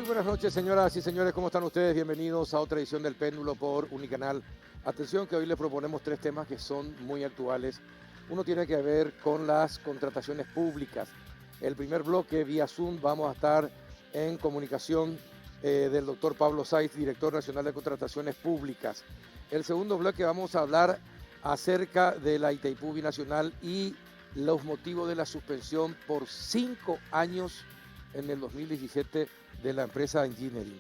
Muy buenas noches, señoras y señores, ¿cómo están ustedes? Bienvenidos a otra edición del Péndulo por Unicanal. Atención que hoy les proponemos tres temas que son muy actuales. Uno tiene que ver con las contrataciones públicas. El primer bloque, vía Zoom, vamos a estar en comunicación del doctor Pablo Saiz, director nacional de contrataciones públicas. El segundo bloque vamos a hablar acerca de la Itaipú Binacional y los motivos de la suspensión por 5 años en el 2017 de la empresa Engineering.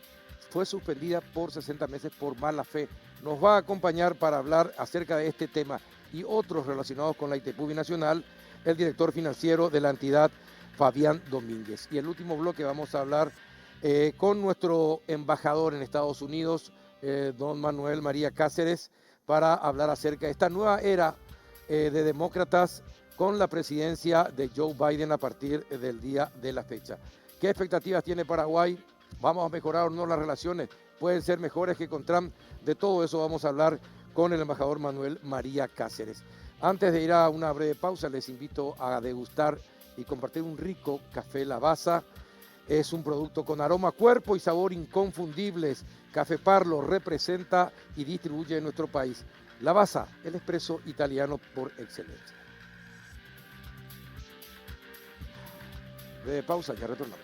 Fue suspendida por 60 meses por mala fe. Nos va a acompañar para hablar acerca de este tema y otros relacionados con la Itaipú Binacional el director financiero de la entidad, Fabián Domínguez. Y el último bloque vamos a hablar con nuestro embajador en Estados Unidos, don Manuel María Cáceres, para hablar acerca de esta nueva era de demócratas con la presidencia de Joe Biden a partir del día de la fecha. ¿Qué expectativas tiene Paraguay? ¿Vamos a mejorar o no las relaciones? ¿Pueden ser mejores que con Trump? De todo eso vamos a hablar con el embajador Manuel María Cáceres. Antes de ir a una breve pausa, les invito a degustar y compartir un rico café Lavazza. Es un producto con aroma, cuerpo y sabor inconfundibles. Café Parlo representa y distribuye en nuestro país. Lavazza, el espresso italiano por excelencia. De pausa, ya retornamos.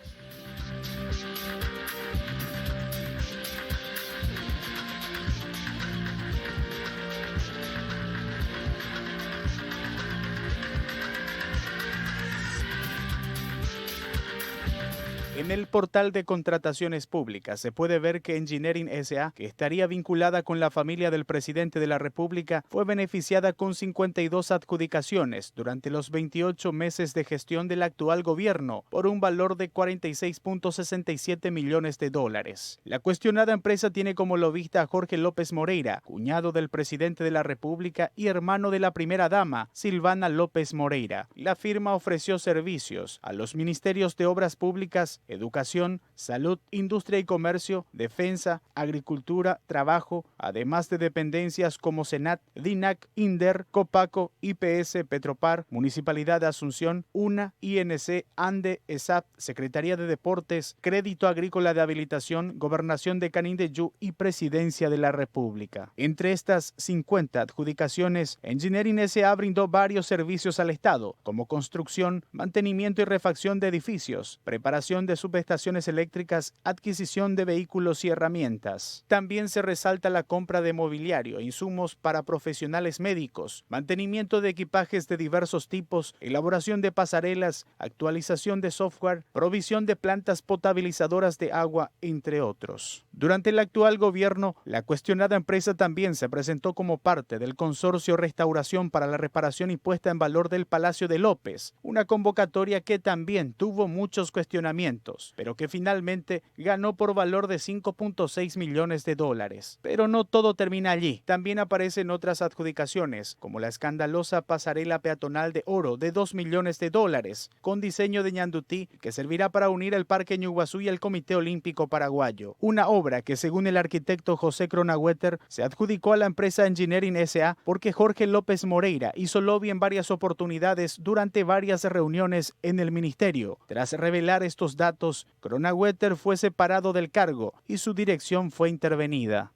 En el portal de contrataciones públicas se puede ver que Engineering S.A., que estaría vinculada con la familia del presidente de la República, fue beneficiada con 52 adjudicaciones durante los 28 meses de gestión del actual gobierno por un valor de 46.67 millones de dólares. La cuestionada empresa tiene como lobista a Jorge López Moreira, cuñado del presidente de la República y hermano de la primera dama, Silvana López Moreira. La firma ofreció servicios a los ministerios de Obras Públicas, Educación, Salud, Industria y Comercio, Defensa, Agricultura, Trabajo, además de dependencias como Senat, DINAC, INDER, Copaco, IPS, Petropar, Municipalidad de Asunción, UNA, INC, ANDE, ESAP, Secretaría de Deportes, Crédito Agrícola de Habilitación, Gobernación de Canindeyú y Presidencia de la República. Entre estas 50 adjudicaciones, Engineering S.A. brindó varios servicios al Estado, como construcción, mantenimiento y refacción de edificios, preparación de subestaciones eléctricas, adquisición de vehículos y herramientas. También se resalta la compra de mobiliario e insumos para profesionales médicos, mantenimiento de equipajes de diversos tipos, elaboración de pasarelas, actualización de software, provisión de plantas potabilizadoras de agua, entre otros. Durante el actual gobierno, la cuestionada empresa también se presentó como parte del consorcio Restauración para la Reparación y Puesta en Valor del Palacio de López, una convocatoria que también tuvo muchos cuestionamientos, pero que finalmente ganó por valor de 5.6 millones de dólares. Pero no todo termina allí. También aparecen otras adjudicaciones, como la escandalosa pasarela peatonal de oro de 2 millones de dólares, con diseño de Ñandutí, que servirá para unir el Parque Ñuguazú y el Comité Olímpico Paraguayo. Una obra que, según el arquitecto José Cronagüeter, se adjudicó a la empresa Engineering S.A. porque Jorge López Moreira hizo lobby en varias oportunidades durante varias reuniones en el ministerio. Tras revelar estos datos, Cronagüeter fue separado del cargo y su dirección fue intervenida.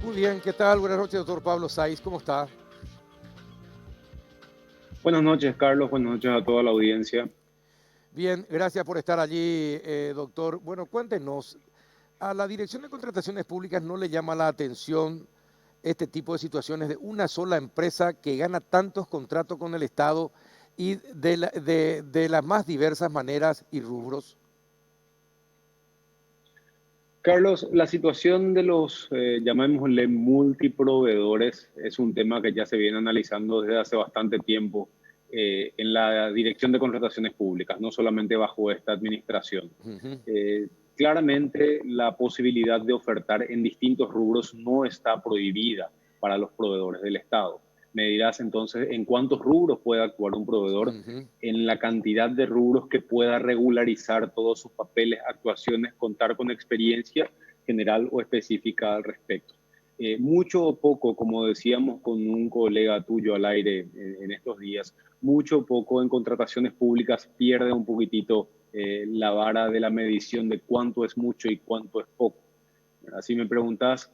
Muy bien, ¿qué tal? Buenas noches, doctor Pablo Saiz, ¿cómo está? Buenas noches, Carlos. Buenas noches a toda la audiencia. Bien, gracias por estar allí, doctor. Bueno, cuéntenos, ¿a la Dirección de Contrataciones Públicas no le llama la atención este tipo de situaciones de una sola empresa que gana tantos contratos con el Estado y de las más diversas maneras y rubros? Carlos, la situación de los, llamémosle, multiproveedores es un tema que ya se viene analizando desde hace bastante tiempo en la Dirección de Contrataciones Públicas, no solamente bajo esta administración. Claramente, la posibilidad de ofertar en distintos rubros no está prohibida para los proveedores del Estado. Me dirás entonces en cuántos rubros puede actuar un proveedor, en la cantidad de rubros que pueda regularizar todos sus papeles, actuaciones, contar con experiencia general o específica al respecto. Mucho o poco, como decíamos con un colega tuyo al aire en estos días, mucho o poco en contrataciones públicas pierde un poquitito la vara de la medición de cuánto es mucho y cuánto es poco. Así me preguntas,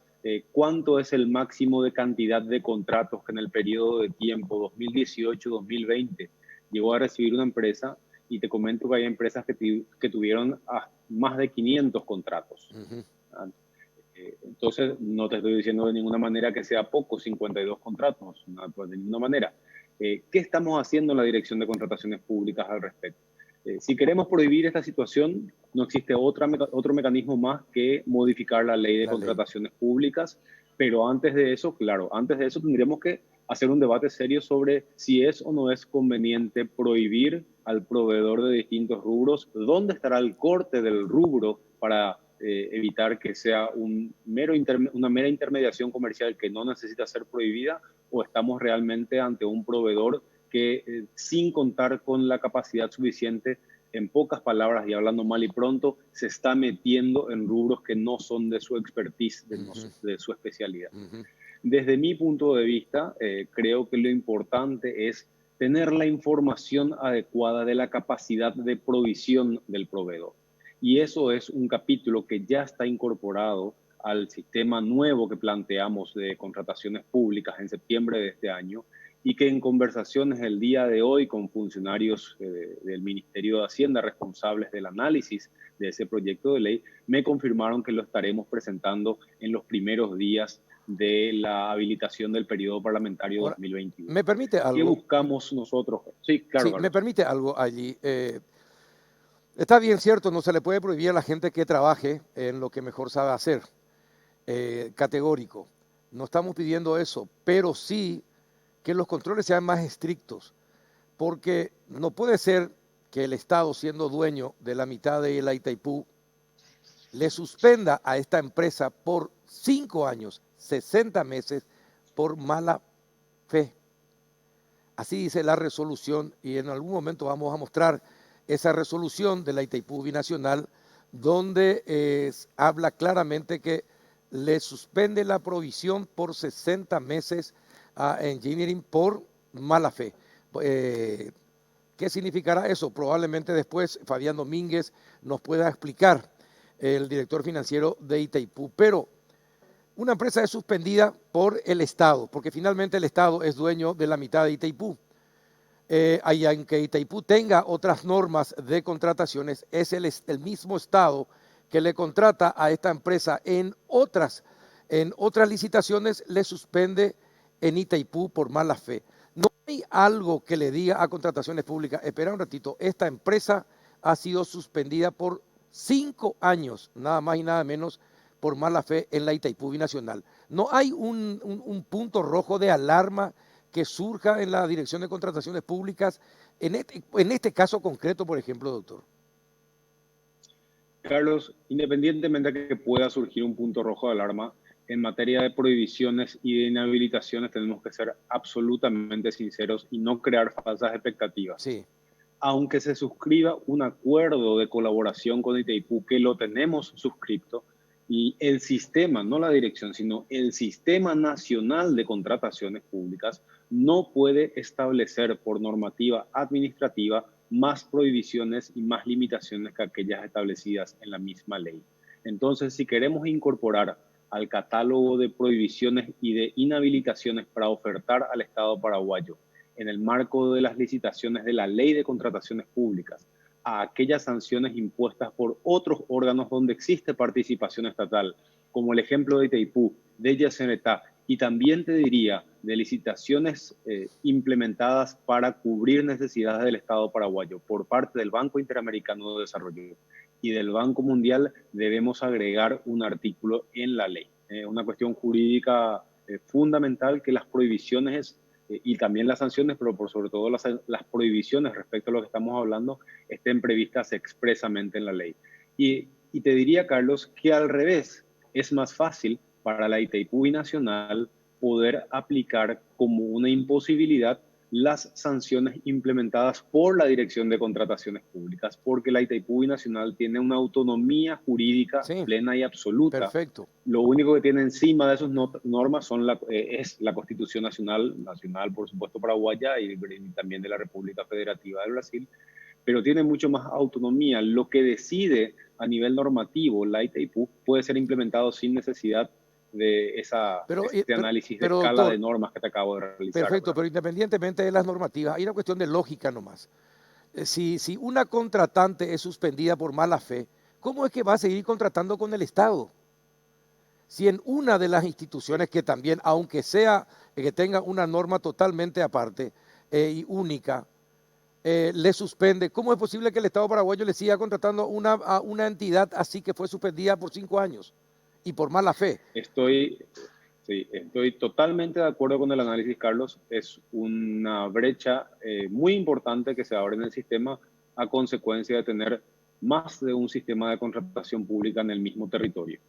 ¿cuánto es el máximo de cantidad de contratos que en el periodo de tiempo 2018-2020 llegó a recibir una empresa? Y te comento que hay empresas que tuvieron más de 500 contratos. Uh-huh. Entonces, no te estoy diciendo de ninguna manera que sea poco, 52 contratos, de ninguna manera. ¿Qué estamos haciendo en la Dirección de Contrataciones Públicas al respecto? Si queremos prohibir esta situación, no existe otro mecanismo más que modificar la ley de contrataciones públicas, pero antes de eso, claro, antes de eso tendríamos que hacer un debate serio sobre si es o no es conveniente prohibir al proveedor de distintos rubros, dónde estará el corte del rubro para evitar que sea una mera intermediación comercial que no necesita ser prohibida, o estamos realmente ante un proveedor que sin contar con la capacidad suficiente, en pocas palabras y hablando mal y pronto, se está metiendo en rubros que no son de su expertise, de su especialidad. Uh-huh. Desde mi punto de vista, creo que lo importante es tener la información adecuada de la capacidad de provisión del proveedor. Y eso es un capítulo que ya está incorporado al sistema nuevo que planteamos de contrataciones públicas en septiembre de este año, y que en conversaciones el día de hoy con funcionarios del Ministerio de Hacienda responsables del análisis de ese proyecto de ley, me confirmaron que lo estaremos presentando en los primeros días de la habilitación del periodo parlamentario 2021. ¿Me permite algo? ¿Qué buscamos nosotros? Sí, claro. Sí, me permite algo allí. Está bien, cierto, no se le puede prohibir a la gente que trabaje en lo que mejor sabe hacer, categórico. No estamos pidiendo eso, pero sí que los controles sean más estrictos, porque no puede ser que el Estado, siendo dueño de la mitad de la Itaipú, le suspenda a esta empresa por 5 años, 60 meses, por mala fe. Así dice la resolución, y en algún momento vamos a mostrar esa resolución de la Itaipú Binacional, donde habla claramente que le suspende la provisión por 60 meses a Engineering por mala fe. ¿Qué significará eso? Probablemente después Fabián Domínguez nos pueda explicar, el director financiero de Itaipú. Pero una empresa es suspendida por el Estado, porque finalmente el Estado es dueño de la mitad de Itaipú. Aunque Itaipú tenga otras normas de contrataciones, es el mismo Estado que le contrata a esta empresa en otras licitaciones, le suspende en Itaipú por mala fe. No hay algo que le diga a Contrataciones Públicas: espera un ratito, esta empresa ha sido suspendida por 5 años, nada más y nada menos, por mala fe en la Itaipú Binacional. No hay un punto rojo de alarma que surja en la Dirección de Contrataciones Públicas en este caso concreto, por ejemplo, doctor. Carlos, independientemente de que pueda surgir un punto rojo de alarma, en materia de prohibiciones y de inhabilitaciones tenemos que ser absolutamente sinceros y no crear falsas expectativas. Sí. Aunque se suscriba un acuerdo de colaboración con Itaipú, que lo tenemos suscrito, y el sistema, no la dirección, sino el Sistema Nacional de Contrataciones Públicas no puede establecer por normativa administrativa más prohibiciones y más limitaciones que aquellas establecidas en la misma ley. Entonces, si queremos incorporar al catálogo de prohibiciones y de inhabilitaciones para ofertar al Estado paraguayo, en el marco de las licitaciones de la Ley de Contrataciones Públicas, a aquellas sanciones impuestas por otros órganos donde existe participación estatal, como el ejemplo de Itaipú, de Yacyretá, y también te diría de licitaciones implementadas para cubrir necesidades del Estado paraguayo por parte del Banco Interamericano de Desarrollo y del Banco Mundial, debemos agregar un artículo en la ley. Una cuestión jurídica fundamental, que las prohibiciones y también las sanciones, pero por sobre todo las prohibiciones respecto a lo que estamos hablando, estén previstas expresamente en la ley. Y te diría, Carlos, que al revés, es más fácil para la Itaipú Binacional poder aplicar como una imposibilidad las sanciones implementadas por la Dirección de Contrataciones Públicas, porque la Itaipú Binacional tiene una autonomía jurídica plena y absoluta. Perfecto. Lo único que tiene encima de sus normas es la Constitución Nacional, por supuesto, paraguaya, y también de la República Federativa del Brasil, pero tiene mucho más autonomía. Lo que decide a nivel normativo la Itaipú puede ser implementado sin necesidad de este análisis de escala doctor, de normas que te acabo de realizar. Perfecto, ¿verdad? pero independientemente de las normativas, hay una cuestión de lógica nomás. Si una contratante es suspendida por mala fe, ¿cómo es que va a seguir contratando con el Estado? Si en una de las instituciones que también, aunque sea que tenga una norma totalmente aparte y única, le suspende, ¿cómo es posible que el Estado paraguayo le siga contratando a una entidad así que fue suspendida por 5 años y por mala fe? Estoy totalmente de acuerdo con el análisis, Carlos. Es una brecha muy importante que se abre en el sistema a consecuencia de tener más de un sistema de contratación pública en el mismo territorio.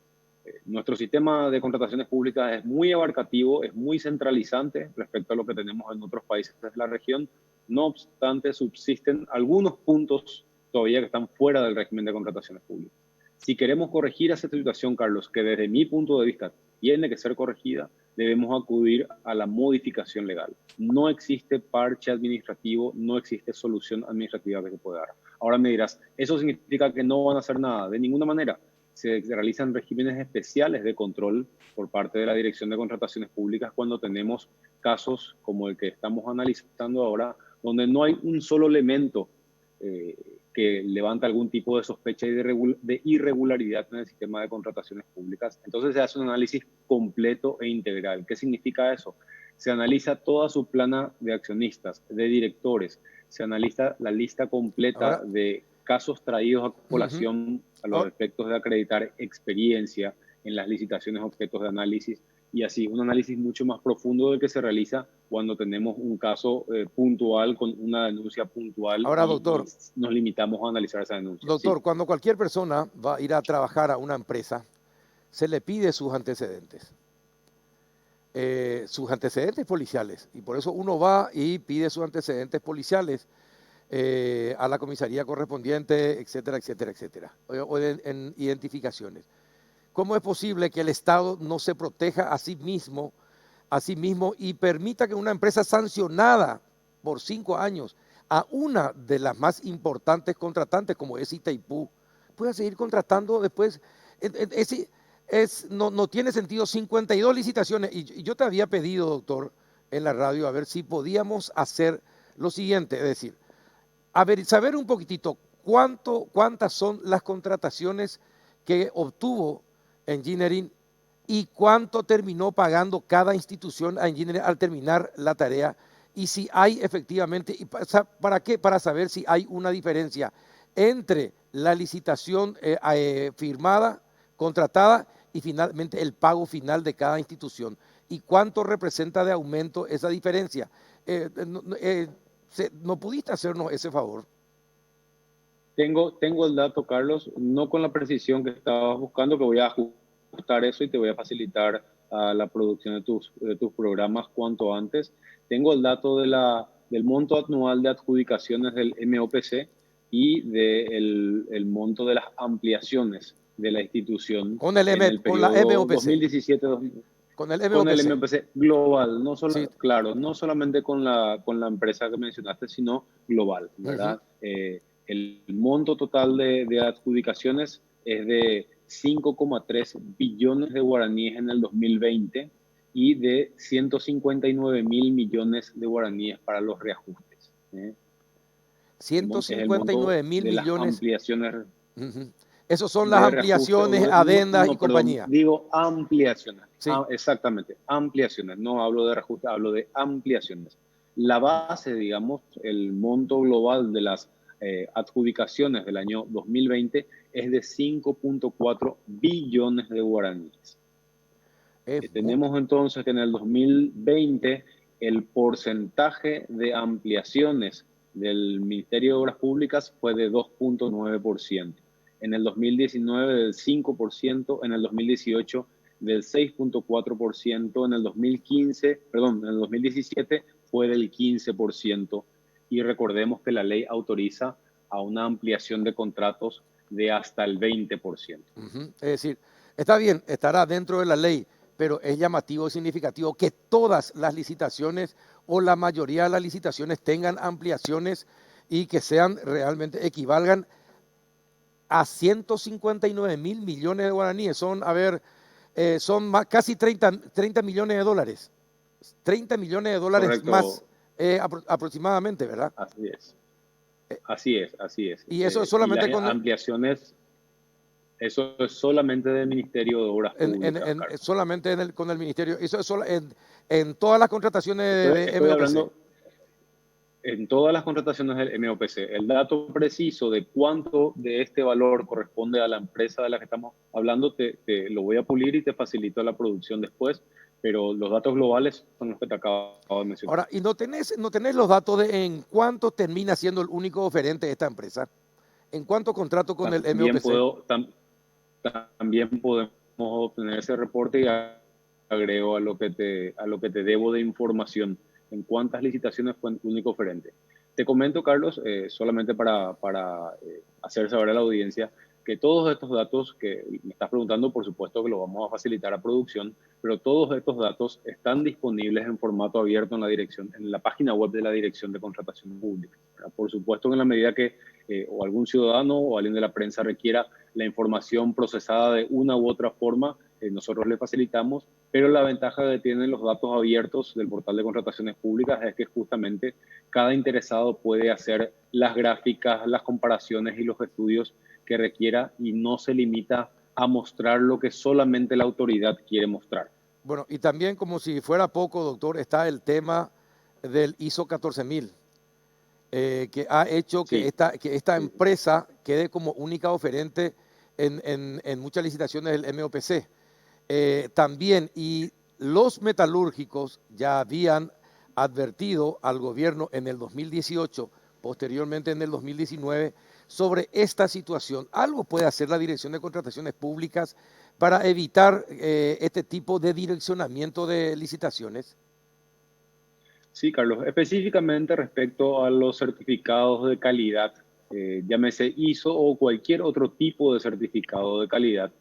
Nuestro sistema de contrataciones públicas es muy abarcativo, es muy centralizante respecto a lo que tenemos en otros países de la región. No obstante, subsisten algunos puntos todavía que están fuera del régimen de contrataciones públicas. Si queremos corregir esa situación, Carlos, que desde mi punto de vista tiene que ser corregida, debemos acudir a la modificación legal. No existe parche administrativo, no existe solución administrativa que se pueda dar. Ahora me dirás, ¿eso significa que no van a hacer nada? De ninguna manera. Se realizan regímenes especiales de control por parte de la Dirección de Contrataciones Públicas cuando tenemos casos como el que estamos analizando ahora, donde no hay un solo elemento que levanta algún tipo de sospecha y de irregularidad en el sistema de contrataciones públicas. Entonces se hace un análisis completo e integral. ¿Qué significa eso? Se analiza toda su plana de accionistas, de directores, se analiza la lista completa de casos traídos a colación a los efectos de acreditar experiencia en las licitaciones objetos de análisis, y así un análisis mucho más profundo del que se realiza cuando tenemos un caso puntual con una denuncia puntual. Ahora, doctor, y nos limitamos a analizar esa denuncia. Doctor, sí. Cuando cualquier persona va a ir a trabajar a una empresa, se le pide sus antecedentes policiales, y por eso uno va y pide sus antecedentes policiales a la comisaría correspondiente, etcétera, etcétera, etcétera, o en identificaciones. ¿Cómo es posible que el Estado no se proteja a sí mismo y permita que una empresa sancionada por 5 años a una de las más importantes contratantes, como es Itaipú, pueda seguir contratando después? No tiene sentido. 52 licitaciones. Y yo te había pedido, doctor, en la radio, a ver si podíamos hacer lo siguiente, es decir, saber un poquitito cuántas son las contrataciones que obtuvo Engineering y cuánto terminó pagando cada institución a Engineering al terminar la tarea, y si hay efectivamente, ¿para qué? Para saber si hay una diferencia entre la licitación firmada, contratada, y finalmente el pago final de cada institución, y cuánto representa de aumento esa diferencia. ¿No pudiste hacernos ese favor? Tengo el dato, Carlos, no con la precisión que estabas buscando, que voy a ajustar eso y te voy a facilitar la producción de tus programas cuanto antes. Tengo el dato del monto anual de adjudicaciones del MOPC y del monto de las ampliaciones de la institución con la MOPC. 2017 con el MOPC. Con el MOPC global, Sí. Claro, no solamente con la empresa que mencionaste, sino global, ¿verdad? El monto total de adjudicaciones es de 5,3 billones de guaraníes en el 2020 y de 159.000 millones de guaraníes para los reajustes. 159.000 millones. Las ampliaciones. Esas son las ampliaciones, adendas y compañía. Digo ampliaciones. Sí. Exactamente, ampliaciones. No hablo de reajuste, hablo de ampliaciones. La base, digamos, el monto global de las adjudicaciones del año 2020 es de 5,4 billones de guaraníes. Tenemos entonces que en el 2020 el porcentaje de ampliaciones del Ministerio de Obras Públicas fue de 2,9%. En el 2019 del 5%, en el 2018 del 6,4%, en el 2017 fue del 15%. Y recordemos que la ley autoriza a una ampliación de contratos de hasta el 20%. Es decir, está bien, estará dentro de la ley, pero es llamativo y significativo que todas las licitaciones o la mayoría de las licitaciones tengan ampliaciones y que sean realmente equivalgan a 159.000 millones de guaraníes. Son, a ver, son casi 30 millones de dólares. 30 millones de dólares Correcto. más aproximadamente, ¿verdad? Así es. Eh, Así es, así es. Y eso es solamente y las ampliaciones, eso es solamente del Ministerio de Obras Públicas, Carlos. solamente con el Ministerio. Eso es en todas las contrataciones de Estoy MOPC. hablando en todas las contrataciones del MOPC. El dato preciso de cuánto de este valor corresponde a la empresa de la que estamos hablando, te lo voy a pulir y te facilito la producción después, pero los datos globales son los que te acabo de mencionar. Ahora, ¿y no tenés los datos de en cuánto termina siendo el único oferente de esta empresa? ¿En cuánto contrato con el MOPC? También podemos obtener ese reporte y agrego a lo que te debo de información en cuántas licitaciones fue el único oferente. Te comento, Carlos, solamente para hacer saber a la audiencia que todos estos datos que me estás preguntando, por supuesto que lo vamos a facilitar a producción, pero todos estos datos están disponibles en formato abierto en la página web de la Dirección de Contratación Pública. Por supuesto, en la medida que o algún ciudadano o alguien de la prensa requiera la información procesada de una u otra forma, nosotros le facilitamos, pero la ventaja que tienen los datos abiertos del portal de contrataciones públicas es que justamente cada interesado puede hacer las gráficas, las comparaciones y los estudios que requiera y no se limita a mostrar lo que solamente la autoridad quiere mostrar. Bueno, y también como si fuera poco, doctor, está el tema del ISO 14000, que ha hecho que esta empresa quede como única oferente en muchas licitaciones del MOPC. También, y los metalúrgicos ya habían advertido al gobierno en el 2018, posteriormente en el 2019, sobre esta situación. ¿Algo puede hacer la Dirección de Contrataciones Públicas para evitar este tipo de direccionamiento de licitaciones? Sí, Carlos, específicamente respecto a los certificados de calidad, llámese ISO o cualquier otro tipo de certificado de calidad,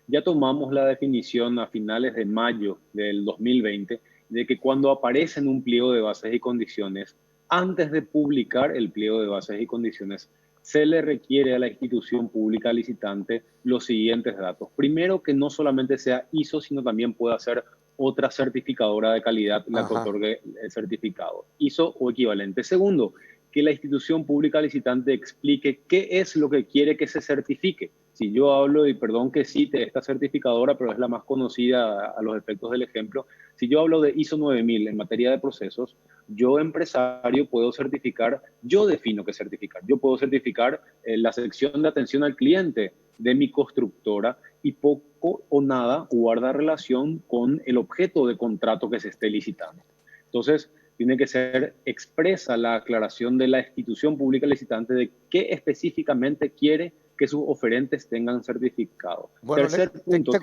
ya tomamos la definición a finales de mayo del 2020 de que cuando aparece en un pliego de bases y condiciones, antes de publicar el pliego de bases y condiciones, se le requiere a la institución pública licitante los siguientes datos. Primero, que no solamente sea ISO, sino también pueda ser otra certificadora de calidad la que otorgue el certificado, ISO o equivalente. Segundo, que la institución pública licitante explique qué es lo que quiere que se certifique. Si yo hablo, y perdón que cite esta certificadora, pero es la más conocida a los efectos del ejemplo, si yo hablo de ISO 9000 en materia de procesos, yo empresario puedo certificar, yo defino qué certificar. Yo puedo certificar la sección de atención al cliente de mi constructora y poco o nada guarda relación con el objeto de contrato que se esté licitando. Entonces, tiene que ser expresa la aclaración de la institución pública licitante de qué específicamente quiere que sus oferentes tengan certificado. Bueno, Tercer punto, te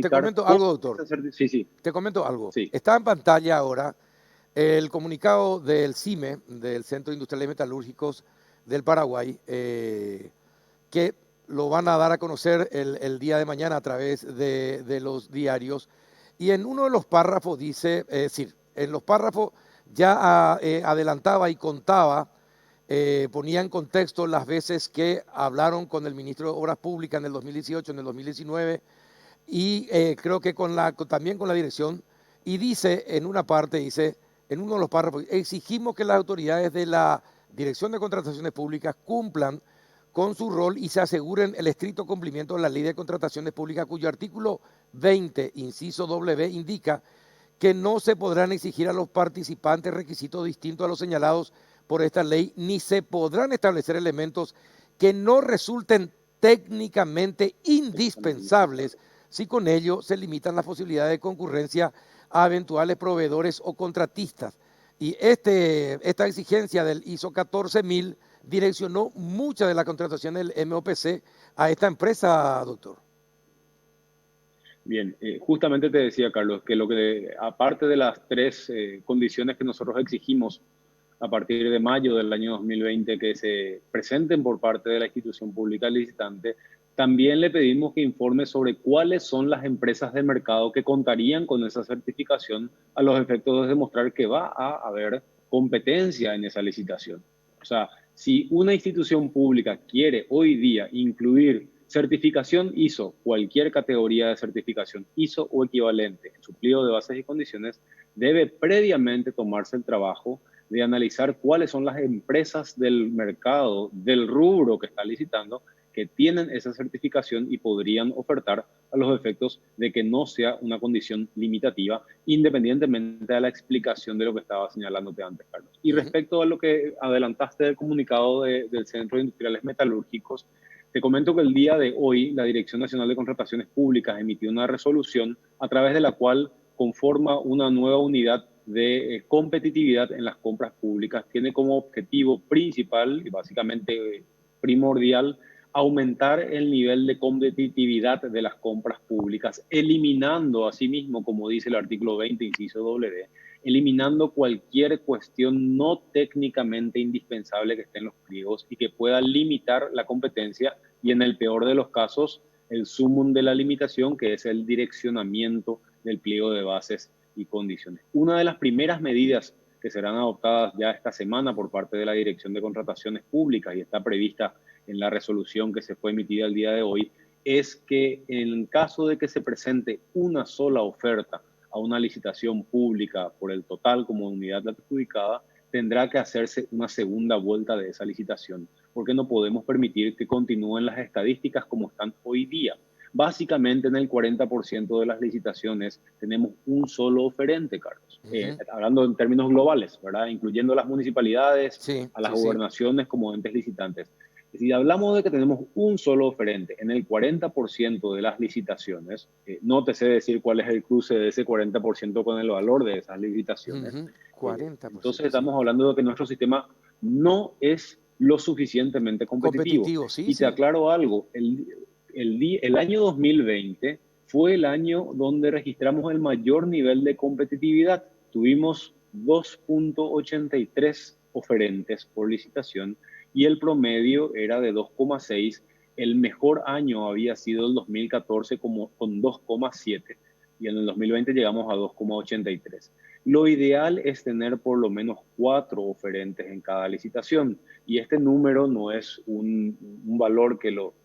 comento algo, doctor. Sí. Te comento algo. Sí. Está en pantalla ahora el comunicado del CIME, del Centro Industrial de Metalúrgicos del Paraguay, que lo van a dar a conocer el día de mañana a través de los diarios. Y en uno de los párrafos dice, es decir, en los párrafos ya adelantaba y contaba, ponía en contexto las veces que hablaron con el ministro de Obras Públicas en el 2018, en el 2019, y creo que también con la dirección, y dice en una parte, dice, en uno de los párrafos, exigimos que las autoridades de la Dirección de Contrataciones Públicas cumplan con su rol y se aseguren el estricto cumplimiento de la Ley de Contrataciones Públicas, cuyo artículo 20, inciso W, indica que no se podrán exigir a los participantes requisitos distintos a los señalados por esta ley, ni se podrán establecer elementos que no resulten técnicamente indispensables si con ello se limitan las posibilidades de concurrencia a eventuales proveedores o contratistas. Y esta exigencia del ISO 14000 direccionó mucha de la contratación del MOPC a esta empresa, doctor. Bien, justamente te decía, Carlos, que aparte de las tres condiciones que nosotros exigimos a partir de mayo del año 2020 que se presenten por parte de la institución pública licitante, también le pedimos que informe sobre cuáles son las empresas de mercado que contarían con esa certificación a los efectos de demostrar que va a haber competencia en esa licitación. O sea, Si una institución pública quiere hoy día incluir certificación ISO, cualquier categoría de certificación ISO o equivalente en su pliego de bases y condiciones, debe previamente tomarse el trabajo de analizar cuáles son las empresas del mercado, del rubro que está licitando, que tienen esa certificación y podrían ofertar a los efectos de que no sea una condición limitativa, independientemente de la explicación de lo que estaba señalándote antes, Carlos. Y respecto a lo que adelantaste del comunicado del Centro de Industriales Metalúrgicos, te comento que el día de hoy la Dirección Nacional de Contrataciones Públicas emitió una resolución a través de la cual conforma una nueva unidad de competitividad en las compras públicas. Tiene como objetivo principal y básicamente primordial aumentar el nivel de competitividad de las compras públicas, eliminando asimismo, como dice el artículo 20, inciso W, eliminando cualquier cuestión no técnicamente indispensable que esté en los pliegos y que pueda limitar la competencia y, en el peor de los casos, el sumum de la limitación, que es el direccionamiento del pliego de bases y condiciones. Una de las primeras medidas que serán adoptadas ya esta semana por parte de la Dirección de Contrataciones Públicas y está prevista en la resolución que se fue emitida el día de hoy, es que en caso de que se presente una sola oferta a una licitación pública por el total como unidad adjudicada, tendrá que hacerse una segunda vuelta de esa licitación, porque no podemos permitir que continúen las estadísticas como están hoy día. Básicamente en el 40% de las licitaciones tenemos un solo oferente, Carlos. Hablando en términos globales, ¿verdad? Incluyendo las municipalidades, a las gobernaciones como entes licitantes. Si hablamos de que tenemos un solo oferente en el 40% de las licitaciones, no te sé decir cuál es el cruce de ese 40% con el valor de esas licitaciones. 40%. Entonces estamos hablando de que nuestro sistema no es lo suficientemente competitivo. Y te aclaro algo, el año 2020 fue el año donde registramos el mayor nivel de competitividad. Tuvimos 2.83 oferentes por licitación y el promedio era de 2,6. El mejor año había sido el 2014 con 2,7 y en el 2020 llegamos a 2,83. Lo ideal es tener por lo menos 4 oferentes en cada licitación y este número no es un valor que lo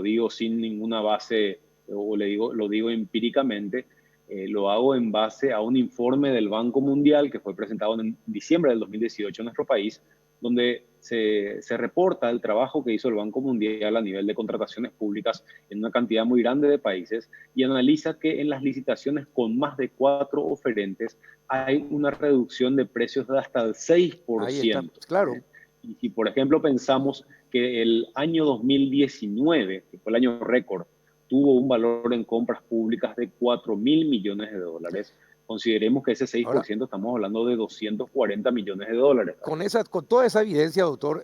digo sin ninguna base o lo digo empíricamente. Lo hago en base a un informe del Banco Mundial que fue presentado en diciembre del 2018 en nuestro país, donde se reporta el trabajo que hizo el Banco Mundial a nivel de contrataciones públicas en una cantidad muy grande de países y analiza que en las licitaciones con más de 4 oferentes hay una reducción de precios de hasta el 6%. Ahí está, claro. Y si, por ejemplo, pensamos que el año 2019, que fue el año récord, tuvo un valor en compras públicas de 4.000 millones de dólares, consideremos que ese 6%, ahora, estamos hablando de 240 millones de dólares. Con toda esa evidencia, doctor,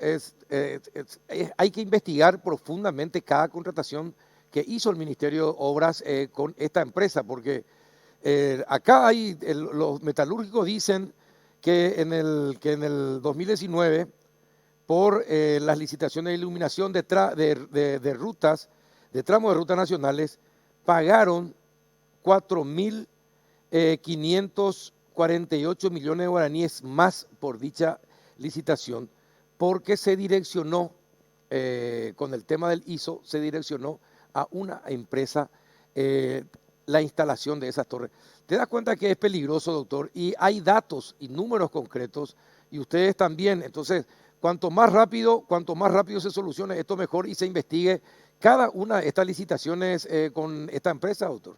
hay que investigar profundamente cada contratación que hizo el Ministerio de Obras con esta empresa, porque acá los metalúrgicos dicen que en el 2019, por las licitaciones de iluminación de rutas, de tramos de rutas nacionales, pagaron 4.548 millones de guaraníes más por dicha licitación, porque se direccionó, con el tema del ISO, se direccionó a una empresa la instalación de esas torres. ¿Te das cuenta que es peligroso, doctor? Y hay datos y números concretos, y ustedes también. Entonces, cuanto más rápido se solucione esto, mejor, y se investigue cada una de estas licitaciones con esta empresa, doctor.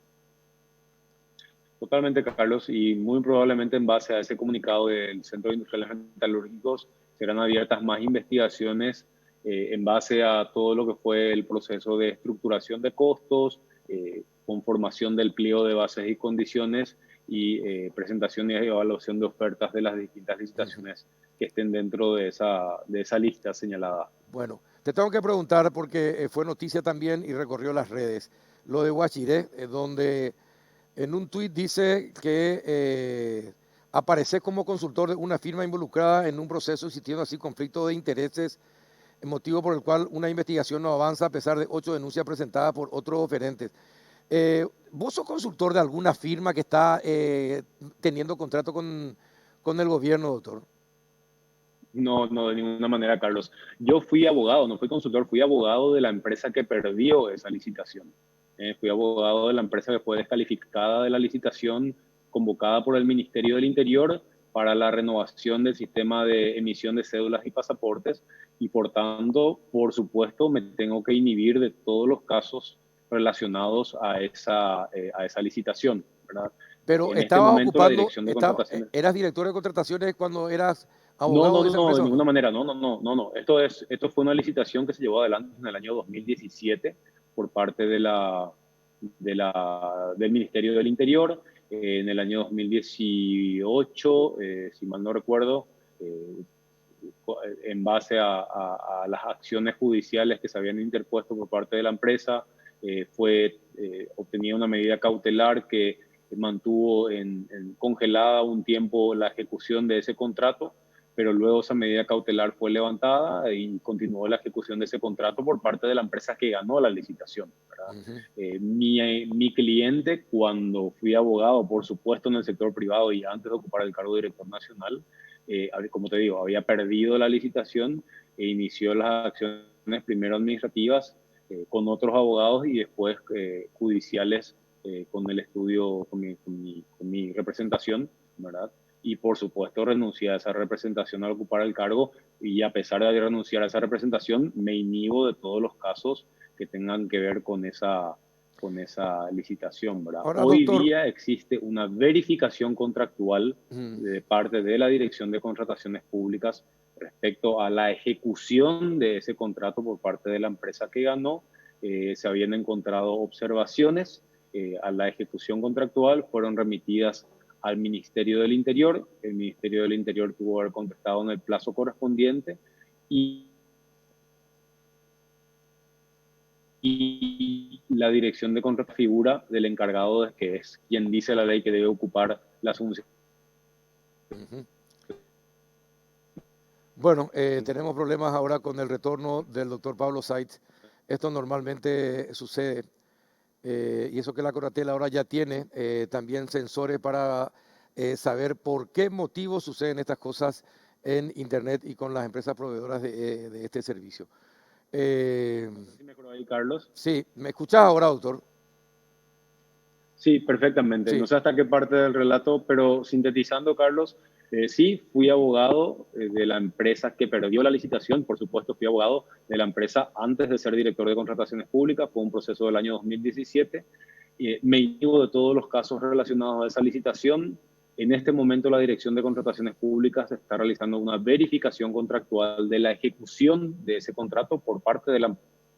Totalmente, Carlos, y muy probablemente en base a ese comunicado del Centro de Industriales Metalúrgicos serán abiertas más investigaciones en base a todo lo que fue el proceso de estructuración de costos, conformación del pliego de bases y condiciones y presentación y evaluación de ofertas de las distintas licitaciones que estén dentro de esa lista señalada. Bueno, te tengo que preguntar porque fue noticia también y recorrió las redes, lo de Guachiré, donde en un tuit dice que aparece como consultor de una firma involucrada en un proceso existiendo así conflicto de intereses, motivo por el cual una investigación no avanza a pesar de 8 denuncias presentadas por otros oferentes. ¿Vos sos consultor de alguna firma que está teniendo contrato con el gobierno, doctor? No, no, de ninguna manera, Carlos. Yo fui abogado, no fui consultor, fui abogado de la empresa que perdió esa licitación. Fui abogado de la empresa que fue descalificada de la licitación convocada por el Ministerio del Interior para la renovación del sistema de emisión de cédulas y pasaportes y por tanto, por supuesto, me tengo que inhibir de todos los casos relacionados a esa licitación, ¿verdad? Pero En este estabas momento, la ocupando, Dirección de Contrataciones. eras director de contrataciones cuando eras No, abogado no, de no, esa no, empresa de o no. ninguna manera, no, no, no, no, no. Esto fue una licitación que se llevó adelante en el año 2017 por parte del Ministerio del Interior. En el año 2018, si mal no recuerdo, eh, en base a las acciones judiciales que se habían interpuesto por parte de la empresa, obtenía una medida cautelar que mantuvo congelada un tiempo la ejecución de ese contrato, pero luego esa medida cautelar fue levantada y continuó la ejecución de ese contrato por parte de la empresa que ganó la licitación, ¿verdad? Mi cliente, cuando fui abogado, por supuesto, en el sector privado y antes de ocupar el cargo de director nacional, como te digo, había perdido la licitación e inició las acciones primero administrativas con otros abogados y después judiciales con el estudio, con mi representación, ¿verdad? Y por supuesto renuncié a esa representación al ocupar el cargo y a pesar de renunciar a esa representación, me inhibo de todos los casos que tengan que ver con esa licitación, ¿verdad? Ahora, Hoy doctor, día existe una verificación contractual de parte de la Dirección de Contrataciones Públicas respecto a la ejecución de ese contrato por parte de la empresa que ganó. Se habían encontrado observaciones a la ejecución contractual, fueron remitidas al Ministerio del Interior. El Ministerio del Interior tuvo que haber contestado en el plazo correspondiente y la dirección de contrato figura del encargado, que es quien dice la ley que debe ocupar las funciones. Bueno, tenemos problemas ahora con el retorno del doctor Pablo Seitz. Esto normalmente sucede. Y eso que la Conatel ahora ya tiene también sensores para saber por qué motivo suceden estas cosas en Internet y con las empresas proveedoras de este servicio. No sé si me acuerdo ahí, Carlos. Sí, ¿me escuchás ahora, doctor? Sí, perfectamente. Sí. No sé hasta qué parte del relato, pero sintetizando, Carlos, sí, fui abogado de la empresa que perdió la licitación. Por supuesto, fui abogado de la empresa antes de ser director de contrataciones públicas. Fue un proceso del año 2017. Me inhibo de todos los casos relacionados a esa licitación. En este momento, la Dirección de Contrataciones Públicas está realizando una verificación contractual de la ejecución de ese contrato por parte de la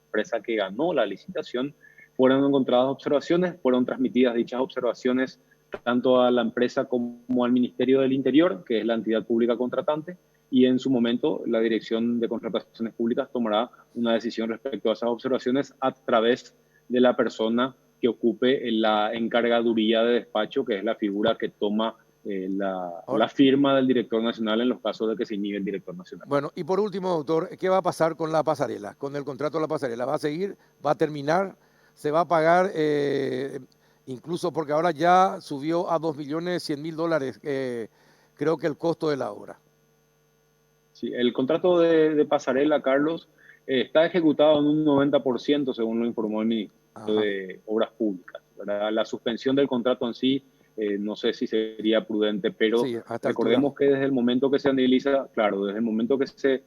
empresa que ganó la licitación. Fueron encontradas observaciones, fueron transmitidas dichas observaciones tanto a la empresa como al Ministerio del Interior, que es la entidad pública contratante, y en su momento la Dirección de Contrataciones Públicas tomará una decisión respecto a esas observaciones a través de la persona que ocupe la encargaduría de despacho, que es la figura que toma la firma del director nacional en los casos de que se inhibe el director nacional. Bueno, y por último, doctor, ¿qué va a pasar con la pasarela, con el contrato de la pasarela? ¿Va a seguir? ¿Va a terminar? ¿Se va a pagar? Incluso porque ahora ya subió a $2.100.000, creo que el costo de la obra. Sí, el contrato de pasarela, Carlos, está ejecutado en un 90%, según lo informó el Ministerio de Obras Públicas, ¿verdad? La suspensión del contrato en sí, no sé si sería prudente, pero sí, recordemos que desde el momento que se analiza, claro, desde el momento que se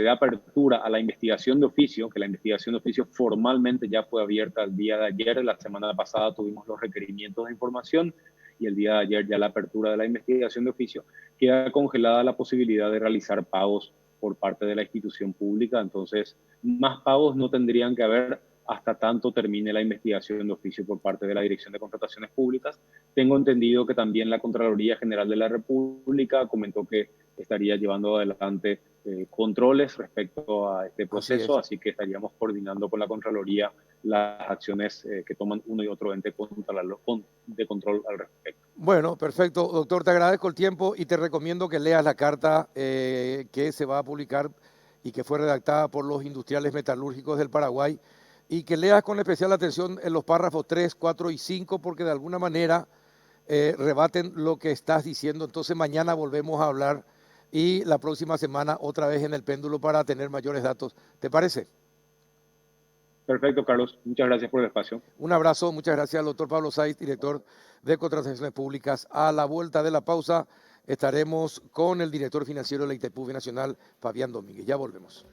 da apertura a la investigación de oficio, que la investigación de oficio formalmente ya fue abierta el día de ayer, la semana pasada tuvimos los requerimientos de información y el día de ayer ya la apertura de la investigación de oficio, queda congelada la posibilidad de realizar pagos por parte de la institución pública. Entonces, más pagos no tendrían que haber hasta tanto termine la investigación de oficio por parte de la Dirección de Contrataciones Públicas. Tengo entendido que también la Contraloría General de la República comentó que estaría llevando adelante controles respecto a este proceso, así que estaríamos coordinando con la Contraloría las acciones que toman uno y otro ente de control al respecto. Bueno, perfecto. Doctor, te agradezco el tiempo y te recomiendo que leas la carta que se va a publicar y que fue redactada por los industriales metalúrgicos del Paraguay y que leas con especial atención en los párrafos 3, 4 y 5 porque de alguna manera rebaten lo que estás diciendo. Entonces mañana volvemos a hablar y la próxima semana otra vez en el péndulo para tener mayores datos. ¿Te parece? Perfecto, Carlos. Muchas gracias por el espacio. Un abrazo, muchas gracias al doctor Pablo Saiz, director de Contrataciones Públicas. A la vuelta de la pausa estaremos con el director financiero de la Itaipú Binacional, Fabián Domínguez. Ya volvemos.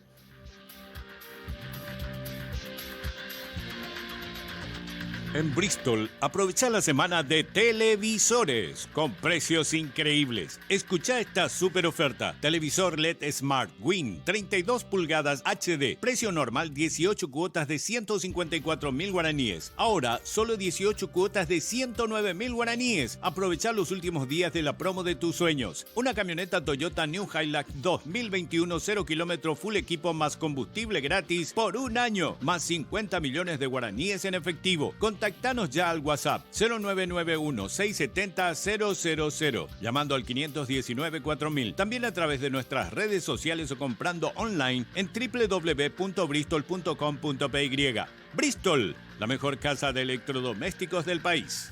En Bristol, aprovecha la semana de televisores con precios increíbles. Escucha esta super oferta. Televisor LED Smart Win 32 pulgadas HD. Precio normal 18 cuotas de 154.000 guaraníes. Ahora solo 18 cuotas de 109.000 guaraníes. Aprovecha los últimos días de la promo de tus sueños. Una camioneta Toyota New Hilux 2021 0 km full equipo más combustible gratis por un año. Más 50 millones de guaraníes en efectivo. Contactanos ya al WhatsApp 0991-670-000, llamando al 519-4000. También a través de nuestras redes sociales o comprando online en www.bristol.com.py. Bristol, la mejor casa de electrodomésticos del país.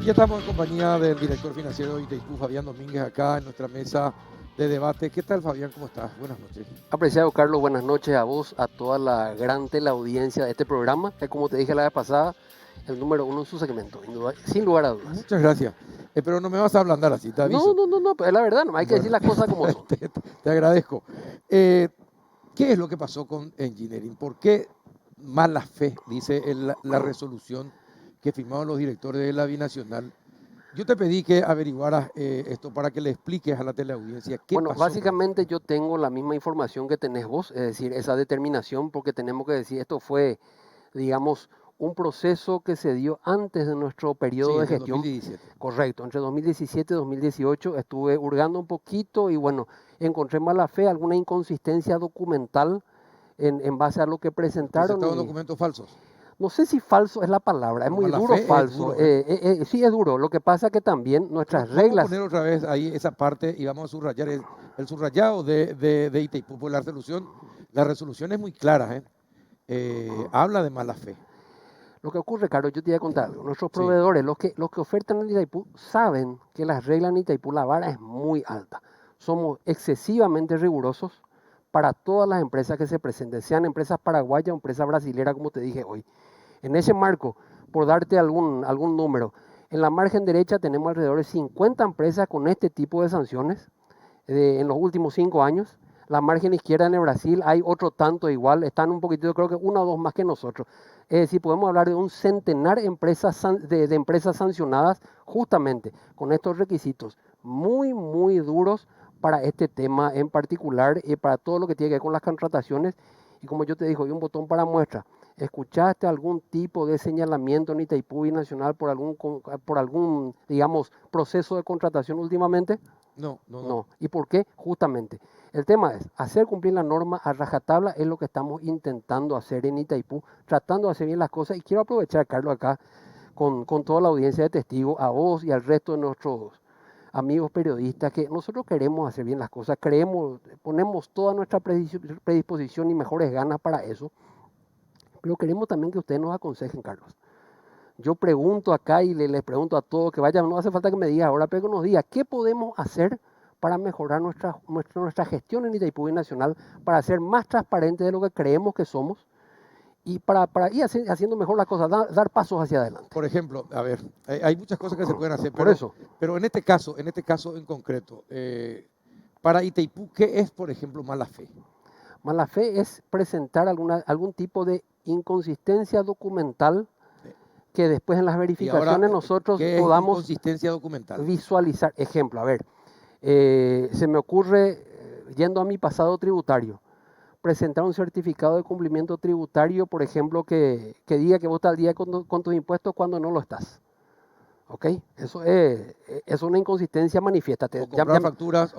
Ya estamos en compañía del director financiero de Itaipú, Fabián Domínguez, acá en nuestra mesa de debate. ¿Qué tal, Fabián? ¿Cómo estás? Buenas noches. Apreciado Carlos, buenas noches a vos, a toda la gran teleaudiencia de este programa, que como te dije la vez pasada, el número 1 en su segmento, sin lugar a dudas. Muchas gracias. Pero no me vas a ablandar así, te aviso. No, pues es la verdad, no hay que decir las cosas como son. Te agradezco. ¿Qué es lo que pasó con Engineering? ¿Por qué mala fe, dice la resolución que firmaron los directores de la Binacional? Yo te pedí que averiguaras esto para que le expliques a la teleaudiencia qué Bueno, pasó. básicamente yo tengo la misma información que tenés vos, es decir, esa determinación, porque tenemos que decir, esto fue, digamos, un proceso que se dio antes de nuestro periodo de gestión. 2017. Correcto, entre 2017 y 2018 estuve hurgando un poquito y bueno, encontré mala fe, alguna inconsistencia documental en base a lo que presentaron. ¿Presentaron documentos falsos? No sé si falso es la palabra, es muy duro falso. Sí, es duro. Lo que pasa que también nuestras reglas... Vamos a poner otra vez ahí esa parte y vamos a subrayar el subrayado de Itaipú, porque la resolución es muy clara, habla de mala fe. Lo que ocurre, Carlos, yo te voy a contar algo. Nuestros proveedores, los que ofertan en Itaipú, saben que las reglas en Itaipú, la vara es muy alta. Somos excesivamente rigurosos para todas las empresas que se presenten, sean empresas paraguayas o empresas brasileras, como te dije hoy. En ese marco, por darte algún número, en la margen derecha tenemos alrededor de 50 empresas con este tipo de sanciones en los últimos 5 años. La margen izquierda en Brasil hay otro tanto igual, están un poquitito, creo que 1 o 2 más que nosotros. Es decir, podemos hablar de un centenar de empresas sancionadas justamente con estos requisitos muy, muy duros para este tema en particular y para todo lo que tiene que ver con las contrataciones. Y como yo te digo, hay un botón para muestra. ¿Escuchaste algún tipo de señalamiento en Itaipú Binacional por algún, digamos, proceso de contratación últimamente? No. ¿Y por qué? Justamente. El tema es hacer cumplir la norma a rajatabla, es lo que estamos intentando hacer en Itaipú, tratando de hacer bien las cosas. Y quiero aprovechar, Carlos, acá con toda la audiencia de testigos, a vos y al resto de nuestros amigos periodistas, que nosotros queremos hacer bien las cosas, ponemos toda nuestra predisposición y mejores ganas para eso. Pero queremos también que ustedes nos aconsejen, Carlos. Yo pregunto acá y les pregunto a todos que vayan, no hace falta que me diga ahora, pero que nos diga qué podemos hacer para mejorar nuestra gestión en Itaipú Binacional, para ser más transparentes de lo que creemos que somos y para ir haciendo mejor las cosas, dar pasos hacia adelante. Por ejemplo, a ver, hay muchas cosas que se pueden hacer, pero en este caso en concreto, para Itaipú, ¿qué es, por ejemplo, mala fe? Mala fe es presentar algún tipo de inconsistencia documental que después en las verificaciones ahora, nosotros ¿qué podamos es inconsistencia documental? Visualizar. Ejemplo, a ver, se me ocurre, yendo a mi pasado tributario, presentar un certificado de cumplimiento tributario, por ejemplo, que diga que vos estás al día con tus impuestos cuando no lo estás. ¿Ok? Eso es una inconsistencia manifiesta. O comprar facturas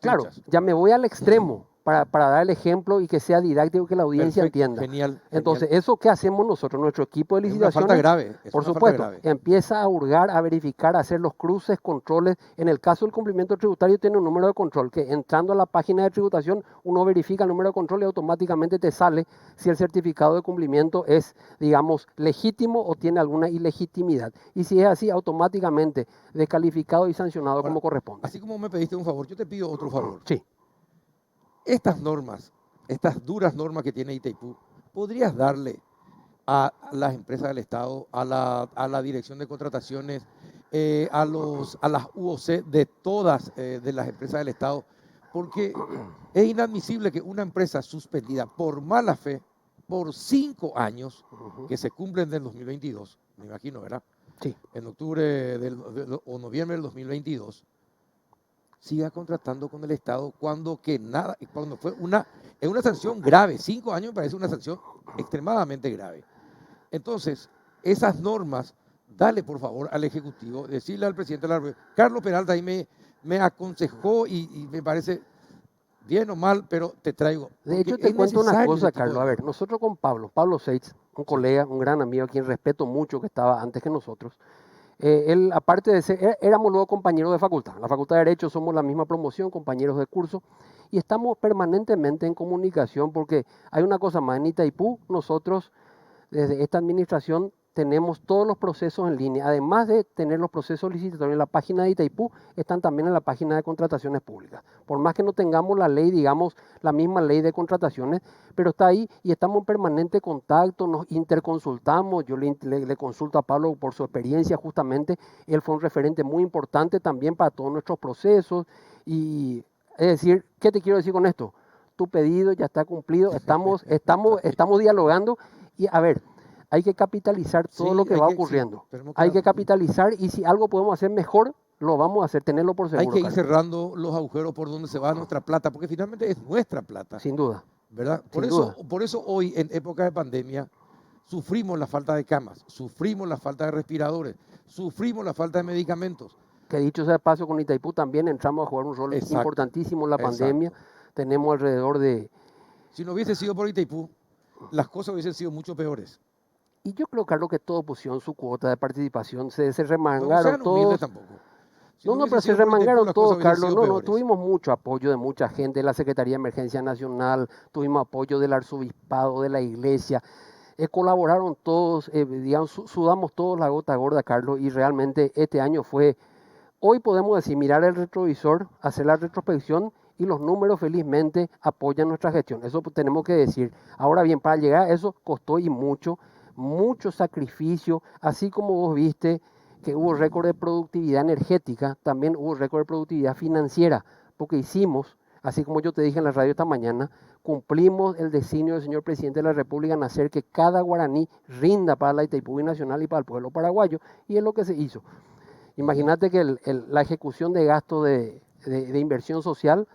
Claro, estrechas. ya me voy al extremo. para dar el ejemplo y que sea didáctico, que la audiencia Perfecto, entienda. genial. Entonces, ¿eso qué hacemos nosotros? Nuestro equipo de Es una licitaciones, falta grave. Es por una falta supuesto, grave. empieza a hurgar, a verificar, a hacer los cruces, controles. En el caso del cumplimiento tributario tiene un número de control que entrando a la página de tributación uno verifica el número de control y automáticamente te sale si el certificado de cumplimiento es, digamos, legítimo o tiene alguna ilegitimidad. Y si es así, automáticamente descalificado y sancionado Ahora, como corresponde. así como me pediste un favor, yo te pido otro favor. Sí. Estas normas, estas duras normas que tiene Itaipú, ¿podrías darle a las empresas del Estado, a la Dirección de Contrataciones, a las UOC de todas de las empresas del Estado? Porque es inadmisible que una empresa suspendida por mala fe por 5 años, que se cumplen del 2022, me imagino, ¿verdad? Sí. En octubre o noviembre del 2022, siga contratando con el Estado cuando fue es una sanción grave. 5 años me parece una sanción extremadamente grave. Entonces, esas normas, dale por favor al Ejecutivo, decirle al presidente de la República. Carlos Peralta ahí me aconsejó y me parece bien o mal, pero te traigo. De hecho, te cuento una cosa, Carlos. A ver, nosotros con Pablo Seitz, un colega, un gran amigo a quien respeto mucho, que estaba antes que nosotros, él, aparte de ser, éramos luego compañeros de facultad. En la Facultad de Derecho somos la misma promoción, compañeros de curso, y estamos permanentemente en comunicación porque hay una cosa más. En Itaipú, nosotros, desde esta administración, tenemos todos los procesos en línea. Además de tener los procesos licitatorios en la página de Itaipú, están también en la página de contrataciones públicas. Por más que no tengamos la ley, digamos, la misma ley de contrataciones, pero está ahí y estamos en permanente contacto, nos interconsultamos. Yo le consulto a Pablo por su experiencia justamente. Él fue un referente muy importante también para todos nuestros procesos. Y es decir, ¿qué te quiero decir con esto? Tu pedido ya está cumplido, estamos dialogando y a ver, hay que capitalizar todo lo que va ocurriendo. Sí, hay que capitalizar y si algo podemos hacer mejor, lo vamos a hacer, tenerlo por seguro. Hay que ir cerrando los agujeros por donde se va nuestra plata, porque finalmente es nuestra plata. Sin duda. ¿Verdad? Por eso hoy, en época de pandemia, sufrimos la falta de camas, sufrimos la falta de respiradores, sufrimos la falta de medicamentos. Que dicho sea de paso, con Itaipú también entramos a jugar un rol importantísimo en la pandemia. Tenemos alrededor de... Si no hubiese sido por Itaipú, las cosas hubiesen sido mucho peores. Y yo creo, Carlos, que todos pusieron su cuota de participación, se remangaron todos. Tampoco. Si no, pero se remangaron todos, Carlos. No, tuvimos mucho apoyo de mucha gente, de la Secretaría de Emergencia Nacional, tuvimos apoyo del Arzobispado, de la Iglesia. Colaboraron todos, digamos, sudamos todos la gota gorda, Carlos, y realmente este año fue... Hoy podemos decir, mirar el retrovisor, hacer la retrospección y los números felizmente apoyan nuestra gestión. Eso tenemos que decir. Ahora bien, para llegar a eso costó y mucho sacrificio, así como vos viste que hubo récord de productividad energética, también hubo récord de productividad financiera, porque hicimos, así como yo te dije en la radio esta mañana, cumplimos el designio del señor presidente de la República en hacer que cada guaraní rinda para la Itaipú Binacional y para el pueblo paraguayo, y es lo que se hizo. Imagínate que la ejecución de gasto de inversión social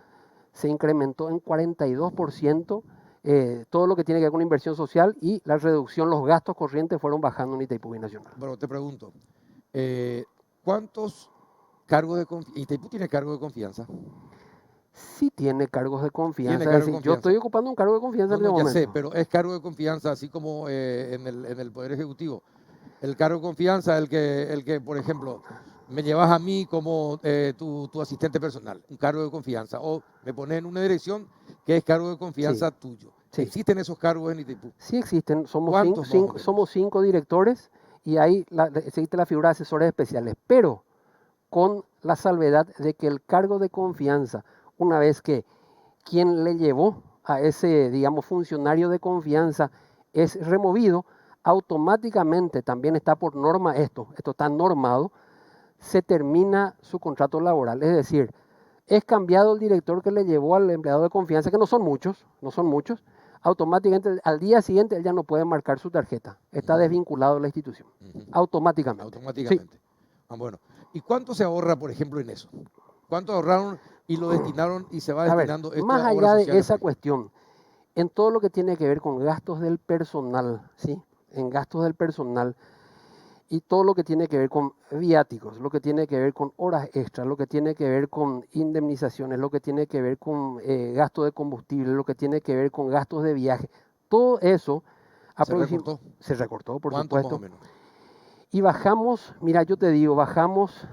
se incrementó en 42%, todo lo que tiene que ver con inversión social y la reducción, los gastos corrientes fueron bajando en Itaipú Binacional. Bueno, te pregunto, ¿cuántos cargos de confianza? ¿Itaipú tiene cargo de confianza? Sí tiene cargos de confianza. Yo estoy ocupando un cargo de confianza en este momento. Ya sé, pero es cargo de confianza, así como en el Poder Ejecutivo. El cargo de confianza, el que, por ejemplo, me llevas a mí como tu asistente personal, un cargo de confianza, o me pones en una dirección que es cargo de confianza tuyo. Sí. ¿Existen esos cargos en Itaipú? Sí existen, somos 5 directores y ahí existe la figura de asesores especiales, pero con la salvedad de que el cargo de confianza, una vez que quien le llevó a ese, digamos, funcionario de confianza es removido, automáticamente también está por norma esto está normado, se termina su contrato laboral. Es decir, es cambiado el director que le llevó al empleado de confianza, que no son muchos, automáticamente al día siguiente él ya no puede marcar su tarjeta. Está desvinculado de la institución. Automáticamente. Sí. Bueno, ¿y cuánto se ahorra, por ejemplo, en eso? ¿Cuánto ahorraron y lo destinaron y se va destinando esto más allá de esa cuestión, en todo lo que tiene que ver con gastos del personal, ¿sí? En gastos del personal, y todo lo que tiene que ver con viáticos, lo que tiene que ver con horas extras, lo que tiene que ver con indemnizaciones, lo que tiene que ver con gasto de combustible, lo que tiene que ver con gastos de viaje, todo eso se recortó, por supuesto. Más o menos? Y bajamos, mira, yo te digo, bajamos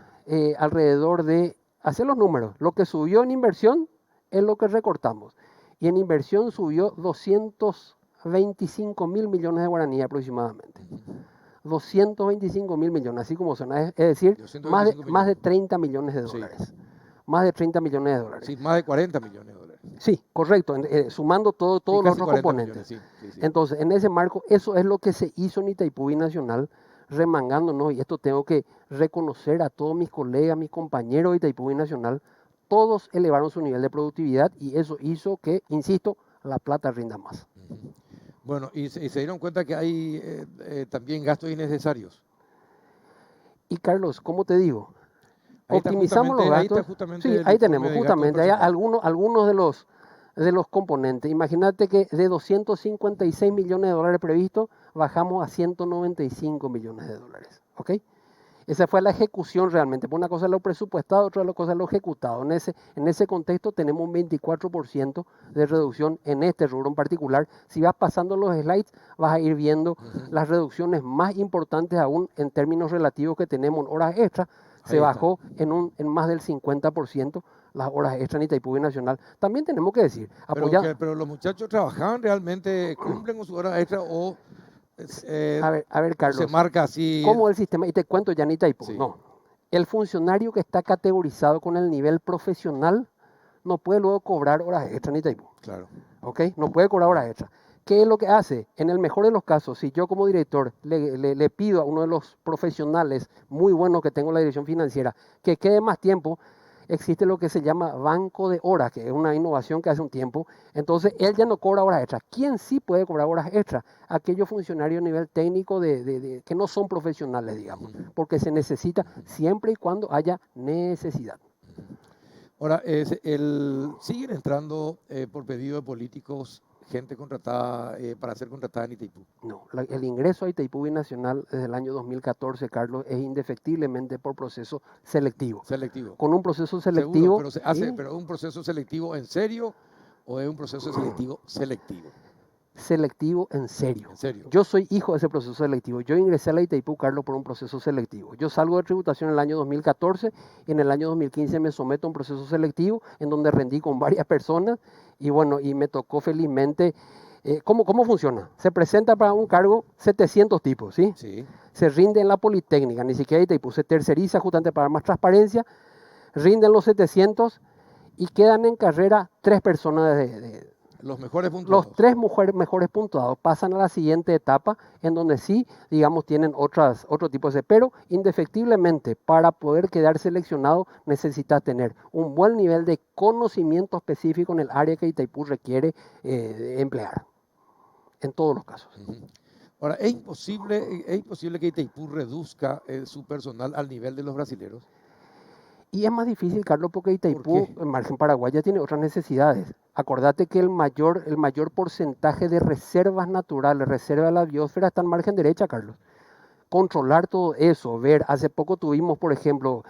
alrededor de, hacer los números, lo que subió en inversión es lo que recortamos. Y en inversión subió 225.000 millones de guaraníes aproximadamente. 225.000 millones, así como suena, es decir, más de 30 millones de dólares. Sí. Más de 30 millones de dólares. Sí, más de 40 millones de dólares. Sí, correcto, sumando todos los otros componentes. Sí. Entonces, en ese marco, eso es lo que se hizo en Itaipú Binacional, remangándonos, y esto tengo que reconocer a todos mis colegas, mis compañeros de Itaipú Binacional, todos elevaron su nivel de productividad y eso hizo que, insisto, la plata rinda más. Bueno, y se dieron cuenta que hay también gastos innecesarios. Y Carlos, ¿cómo te digo? Optimizamos los gastos. Sí, ahí tenemos, justamente, hay algunos de los componentes. Imagínate que de 256 millones de dólares previstos, bajamos a 195 millones de dólares. ¿Ok? Esa fue la ejecución realmente. Una cosa es lo presupuestado, otra cosa es lo ejecutado. En ese contexto tenemos un 24% de reducción en este rubro en particular. Si vas pasando los slides, vas a ir viendo las reducciones más importantes aún en términos relativos que tenemos en horas extras. Se bajó en más del 50% las horas extras en Itaipú Binacional. También tenemos que decir, pero los muchachos trabajaban realmente, cumplen con sus horas extras o... a ver, Carlos, se marca así. ¿Cómo el sistema? Y te cuento ya en Itaipú. Sí. No. El funcionario que está categorizado con el nivel profesional no puede luego cobrar horas extras en Itaipú. Claro. ¿Ok? No puede cobrar horas extras. ¿Qué es lo que hace? En el mejor de los casos, si yo como director le pido a uno de los profesionales muy buenos que tengo en la dirección financiera que quede más tiempo, existe lo que se llama banco de horas, que es una innovación que hace un tiempo. Entonces, él ya no cobra horas extras. ¿Quién sí puede cobrar horas extras? Aquellos funcionarios a nivel técnico que no son profesionales, digamos, porque se necesita siempre y cuando haya necesidad. Ahora, siguen entrando por pedido de políticos gente contratada para ser contratada en Itaipú. No, el ingreso a Itaipú Binacional desde el año 2014, Carlos, es indefectiblemente por proceso selectivo. Con un proceso selectivo... Seguro, pero ¿es un proceso selectivo en serio o es un proceso selectivo selectivo? Selectivo en serio. ¿En serio? Yo soy hijo de ese proceso selectivo. Yo ingresé a la Itaipú, Carlos, por un proceso selectivo. Yo salgo de tributación en el año 2014 y en el año 2015 me someto a un proceso selectivo en donde rendí con varias personas y bueno, y me tocó felizmente... ¿Cómo funciona? Se presenta para un cargo 700 tipos, ¿sí? Sí. Se rinde en la Politécnica, ni siquiera Itaipú, se terceriza justamente para más transparencia, rinden los 700 y quedan en carrera 3 personas los mejores puntuados. Los 3 mejores puntuados pasan a la siguiente etapa, en donde sí, digamos, tienen otro tipo de... Pero, indefectiblemente, para poder quedar seleccionado, necesitas tener un buen nivel de conocimiento específico en el área que Itaipú requiere emplear, en todos los casos. Ahora, ¿es imposible que Itaipú reduzca su personal al nivel de los brasileños? Y es más difícil, Carlos, porque Itaipú, en margen Paraguay, ya tiene otras necesidades. Acordate que el mayor porcentaje de reservas naturales, reserva de la biosfera, está en margen derecha, Carlos. Controlar todo eso, ver, hace poco tuvimos, por ejemplo,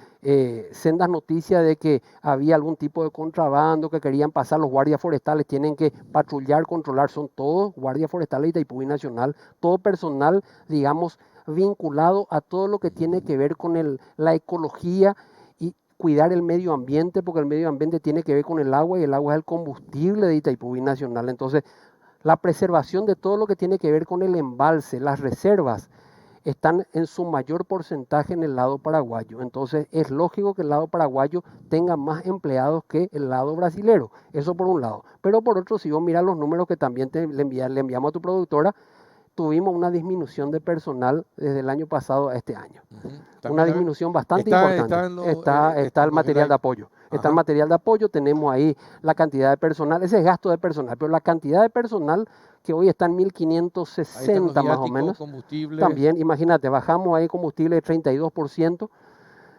sendas noticias de que había algún tipo de contrabando que querían pasar, los guardias forestales tienen que patrullar, controlar, son todos guardias forestales de Itaipú Binacional, todo personal, digamos, vinculado a todo lo que tiene que ver con la ecología, cuidar el medio ambiente, porque el medio ambiente tiene que ver con el agua y el agua es el combustible de Itaipú Binacional. Entonces, la preservación de todo lo que tiene que ver con el embalse, las reservas, están en su mayor porcentaje en el lado paraguayo. Entonces, es lógico que el lado paraguayo tenga más empleados que el lado brasilero. Eso por un lado. Pero por otro, si vos miras los números que también le enviamos a tu productora, tuvimos una disminución de personal desde el año pasado a este año. Una disminución bastante importante. Está el material de apoyo. Está el material de apoyo, tenemos ahí la cantidad de personal, ese es gasto de personal, pero la cantidad de personal que hoy está en 1.560 más o menos. También, imagínate, bajamos ahí combustible de 32%,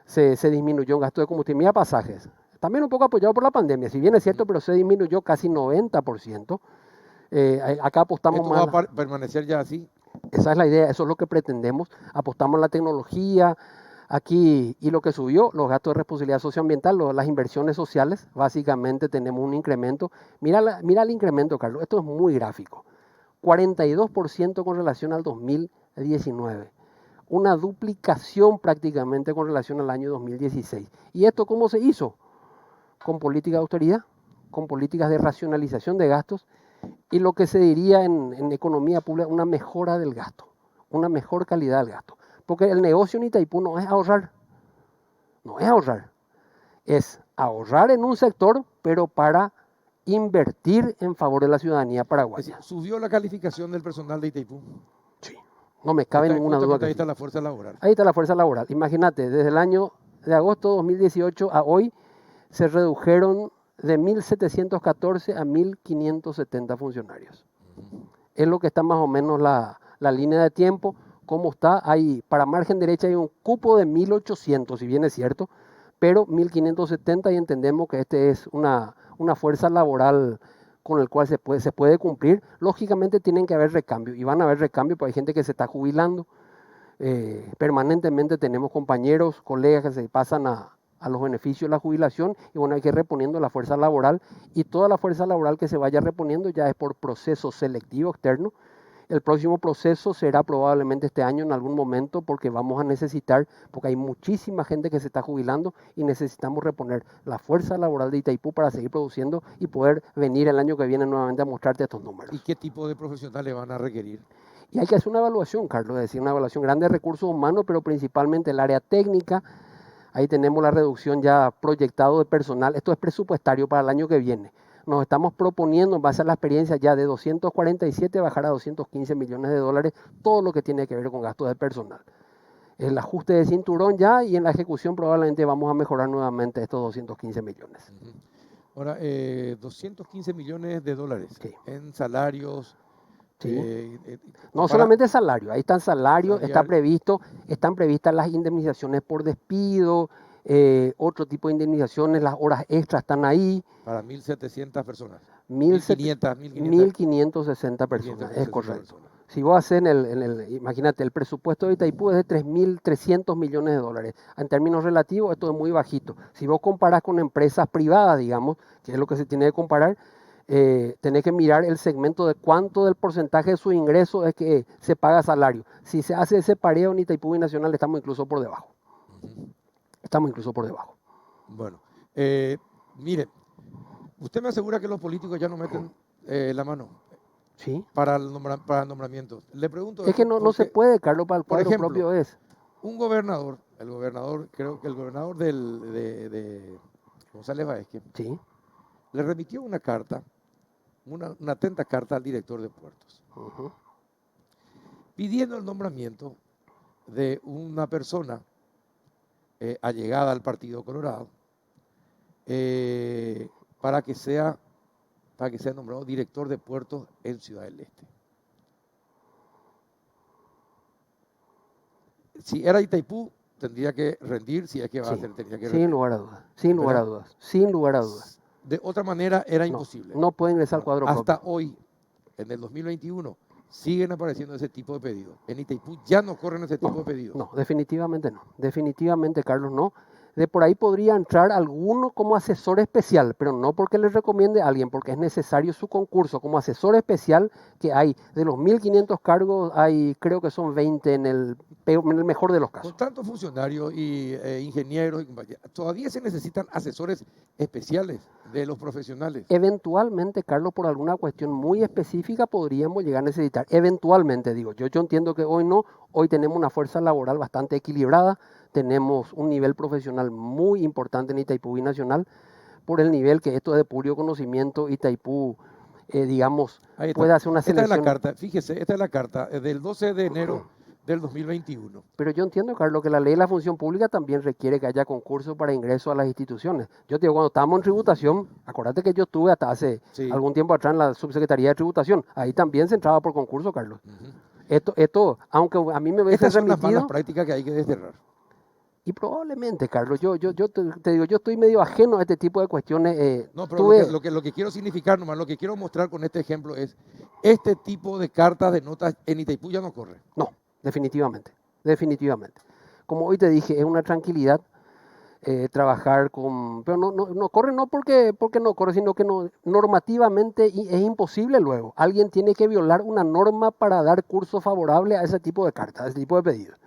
se disminuyó en gasto de combustible. Mira pasajes, también un poco apoyado por la pandemia, si bien es cierto, pero se disminuyó casi 90%. Acá apostamos más. ¿Esto va a permanecer ya así? Esa es la idea, eso es lo que pretendemos. Apostamos en la tecnología aquí y lo que subió, los gastos de responsabilidad socioambiental, las inversiones sociales, básicamente tenemos un incremento. Mira el incremento, Carlos, esto es muy gráfico. 42% con relación al 2019. Una duplicación prácticamente con relación al año 2016. ¿Y esto cómo se hizo? Con política de austeridad, con políticas de racionalización de gastos y lo que se diría en economía pública, una mejora del gasto, una mejor calidad del gasto. Porque el negocio en Itaipú no es ahorrar, es ahorrar en un sector, pero para invertir en favor de la ciudadanía paraguaya. ¿Subió la calificación del personal de Itaipú? Sí, no me cabe ninguna duda que ahí sí. está la fuerza laboral. Ahí está la fuerza laboral. Imagínate, desde el año de agosto de 2018 a hoy se redujeron de 1.714 a 1.570 funcionarios. Es lo que está más o menos la línea de tiempo. ¿Cómo está? Ahí, para margen derecha hay un cupo de 1.800, si bien es cierto, pero 1.570 y entendemos que este es una fuerza laboral con el cual se puede cumplir. Lógicamente tienen que haber recambio y van a haber recambio, porque hay gente que se está jubilando. Permanentemente tenemos compañeros, colegas que se pasan a los beneficios de la jubilación y bueno, hay que ir reponiendo la fuerza laboral y toda la fuerza laboral que se vaya reponiendo ya es por proceso selectivo externo. El próximo proceso será probablemente este año en algún momento porque vamos a necesitar, porque hay muchísima gente que se está jubilando y necesitamos reponer la fuerza laboral de Itaipú para seguir produciendo y poder venir el año que viene nuevamente a mostrarte estos números. ¿Y qué tipo de profesionales van a requerir? Y hay que hacer una evaluación, Carlos, es decir, una evaluación grande de recursos humanos, pero principalmente el área técnica. Ahí tenemos la reducción ya proyectado de personal. Esto es presupuestario para el año que viene. Nos estamos proponiendo, en base a la experiencia ya de 247, bajar a 215 millones de dólares, todo lo que tiene que ver con gastos de personal. El ajuste de cinturón ya y en la ejecución probablemente vamos a mejorar nuevamente estos 215 millones. Ahora, 215 millones de dólares sí. En salarios. Sí. No solamente salario, ahí están salarios, están previstas las indemnizaciones por despido, otro tipo de indemnizaciones, las horas extras están ahí. Para 1.700 personas. 1.560 personas, es correcto. Si vos haces imagínate, el presupuesto de Itaipú es de 3.300 millones de dólares. En términos relativos, esto es muy bajito. Si vos comparás con empresas privadas, digamos, que es lo que se tiene que comparar, tenés que mirar el segmento de cuánto del porcentaje de su ingreso es que se paga salario. Si se hace ese pareo en Itaipú Binacional, estamos incluso por debajo. Estamos incluso por debajo. Bueno, mire, usted me asegura que los políticos ya no meten la mano. Sí. Para el nombramiento. Le pregunto. Es que no se puede, Carlos, para el cuadro ejemplo, propio es. Un gobernador, creo que el gobernador de González Baezque, sí. Le remitió una carta, una atenta carta al director de puertos, pidiendo el nombramiento de una persona allegada al Partido Colorado para que sea nombrado director de puertos en Ciudad del Este. Si era Itaipú, tendría que rendir, si es que va a hacer, tendría que rendir. Sin lugar a dudas, sin lugar a dudas. De otra manera era imposible. No puede ingresar al cuadro hasta propio. Hoy, en el 2021, siguen apareciendo ese tipo de pedidos. En Itaipú ya no corren ese tipo de pedidos. No, definitivamente no. Definitivamente, Carlos, no. De por ahí podría entrar alguno como asesor especial, pero no porque les recomiende a alguien, porque es necesario su concurso. Como asesor especial, que hay de los 1.500 cargos, hay creo que son 20 en el mejor de los casos. Con tantos funcionarios y ingenieros, todavía se necesitan asesores especiales de los profesionales. Eventualmente, Carlos, por alguna cuestión muy específica podríamos llegar a necesitar. Eventualmente, digo, yo entiendo que hoy no, hoy tenemos una fuerza laboral bastante equilibrada, tenemos un nivel profesional muy importante en Itaipú Binacional, por el nivel que esto es de puro conocimiento, Itaipú, digamos, puede hacer una selección. Esta es la carta, fíjese, esta es la carta del 12 de enero del 2021. Pero yo entiendo, Carlos, que la ley de la función pública también requiere que haya concurso para ingreso a las instituciones. Yo te digo, cuando estábamos en tributación, acuérdate que yo estuve hasta hace algún tiempo atrás en la Subsecretaría de Tributación, ahí también se entraba por concurso, Carlos. Esto, aunque a mí me hubiese remitido... Estas son las malas prácticas que hay que desterrar. Y probablemente, Carlos, yo te digo, yo estoy medio ajeno a este tipo de cuestiones. No, pero lo que quiero significar nomás, lo que quiero mostrar con este ejemplo es, este tipo de cartas de notas en Itaipú ya no corre. No, definitivamente, definitivamente. Como hoy te dije, es una tranquilidad trabajar con... Pero no corre no porque no corre, sino que no, normativamente es imposible luego. Alguien tiene que violar una norma para dar curso favorable a ese tipo de cartas, a ese tipo de pedidos.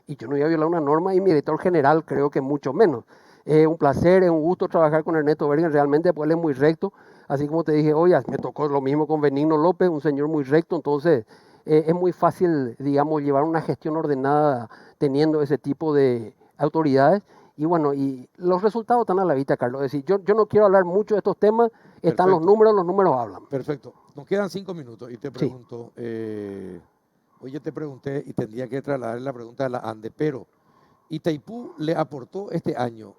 Y yo no voy a violar una norma y mi director general creo que mucho menos. Es un placer, es un gusto trabajar con Ernesto Bergen, realmente pues él es muy recto. Así como te dije, oye, me tocó lo mismo con Benigno López, un señor muy recto, entonces es muy fácil, digamos, llevar una gestión ordenada teniendo ese tipo de autoridades. Y bueno, y los resultados están a la vista, Carlos. Es decir, yo no quiero hablar mucho de estos temas, están los números hablan. Perfecto. Nos quedan 5 minutos y te pregunto, oye, te pregunté y tendría que trasladar la pregunta de la ANDE, pero ¿Itaipú le aportó este año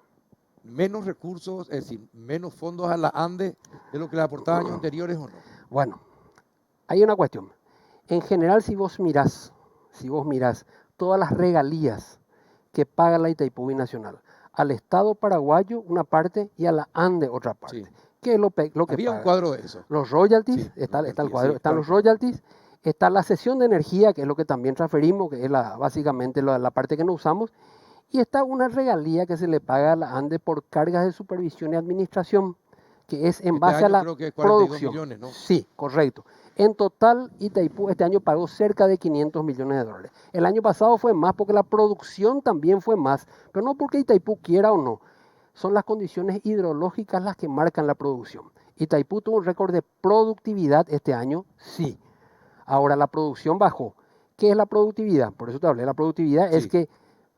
menos recursos, es decir, menos fondos a la ANDE de lo que le aportaba años anteriores o no? Bueno, hay una cuestión. En general, si vos mirás todas las regalías que paga la Itaipú Binacional, al Estado paraguayo una parte y a la ANDE otra parte. Sí. ¿Qué es lo que Había paga? un cuadro de eso. Los royalties, Sí, está el royalties, cuadro, sí, están claro. los royalties, está la cesión de energía, que es lo que también transferimos, que es básicamente la parte que no usamos, y está una regalía que se le paga a la ANDE por cargas de supervisión y administración, que es en base a la creo que es 42 producción. millones, ¿no? Sí, correcto. En total, Itaipú este año pagó cerca de 500 millones de dólares. El año pasado fue más porque la producción también fue más, pero no porque Itaipú quiera o no. Son las condiciones hidrológicas las que marcan la producción. Itaipú tuvo un récord de productividad este año, sí. Ahora la producción bajó. ¿Qué es la productividad? Por eso te hablé. La productividad es que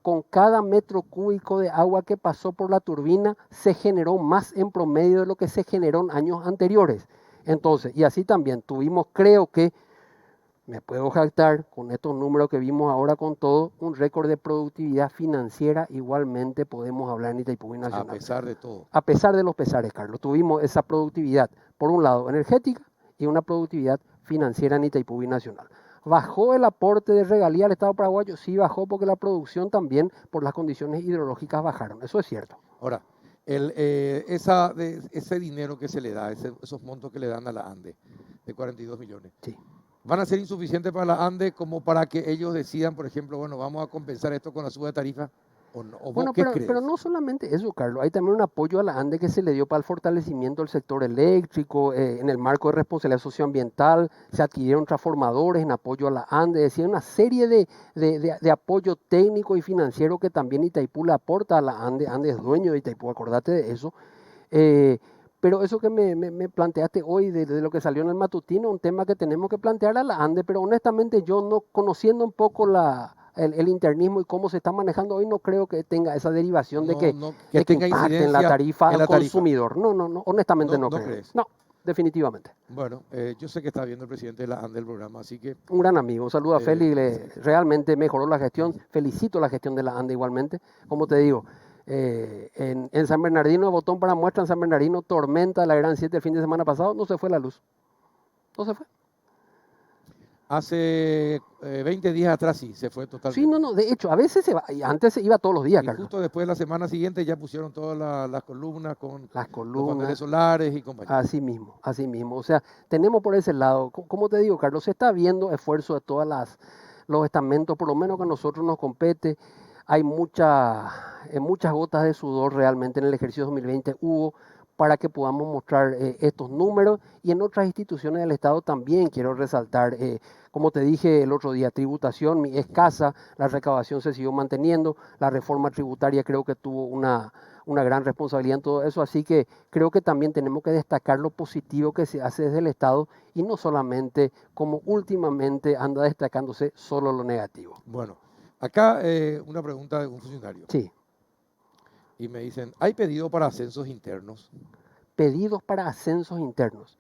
con cada metro cúbico de agua que pasó por la turbina se generó más en promedio de lo que se generó en años anteriores. Entonces, y así también tuvimos, creo que, me puedo jactar con estos números que vimos ahora con todo, un récord de productividad financiera, igualmente podemos hablar en Itaipú Binacional. A pesar de todo. A pesar de los pesares, Carlos, tuvimos esa productividad, por un lado energética y una productividad financiera en Itaipú Binacional. ¿Bajó el aporte de regalía al Estado paraguayo? Sí, bajó porque la producción también, por las condiciones hidrológicas, bajaron. Eso es cierto. Ahora, ese dinero que se le da, esos montos que le dan a la ANDE, de 42 millones, sí, ¿van a ser insuficientes para la ANDE como para que ellos decidan, por ejemplo, bueno, vamos a compensar esto con la suba de tarifa? ¿O no? ¿O bueno, vos qué crees? pero no solamente eso, Carlos. Hay también un apoyo a la ANDE que se le dio para el fortalecimiento del sector eléctrico, en el marco de responsabilidad socioambiental. Se adquirieron transformadores en apoyo a la ANDE. Es decir, una serie de apoyo técnico y financiero que también Itaipú le aporta a la ANDE. ANDE es dueño de Itaipú, acordate de eso. Pero eso que me planteaste hoy de lo que salió en el matutino, un tema que tenemos que plantear a la ANDE, pero honestamente yo no, conociendo un poco el internismo y cómo se está manejando hoy, no creo que tenga esa derivación de que tenga impacte en la tarifa al consumidor. No, honestamente no creo. ¿Crees? No, definitivamente. Bueno, yo sé que está viendo el presidente de la ANDE el programa, así que... Un gran amigo, un saludo a Félix, realmente mejoró la gestión, felicito la gestión de la ANDE igualmente, como te digo. En San Bernardino, botón para muestra en San Bernardino, tormenta, la Gran 7 el fin de semana pasado, no se fue la luz. No se fue. Hace 20 días atrás sí, se fue totalmente. Sí, no, de hecho, a veces se va, y antes se iba todos los días, y Carlos. Justo después de la semana siguiente ya pusieron todas las columnas con los paneles solares y compañía. Así mismo. O sea, tenemos por ese lado, como te digo, Carlos, se está viendo esfuerzo de todos los estamentos, por lo menos que a nosotros nos compete. Hay muchas gotas de sudor realmente en el ejercicio 2020 hubo para que podamos mostrar estos números, y en otras instituciones del Estado también quiero resaltar, como te dije el otro día, tributación escasa, la recaudación se siguió manteniendo, la reforma tributaria creo que tuvo una gran responsabilidad en todo eso, así que creo que también tenemos que destacar lo positivo que se hace desde el Estado y no solamente como últimamente anda destacándose solo lo negativo. Bueno, acá una pregunta de un funcionario. Sí. Y me dicen, ¿hay pedido para ascensos internos? Pedidos para ascensos internos.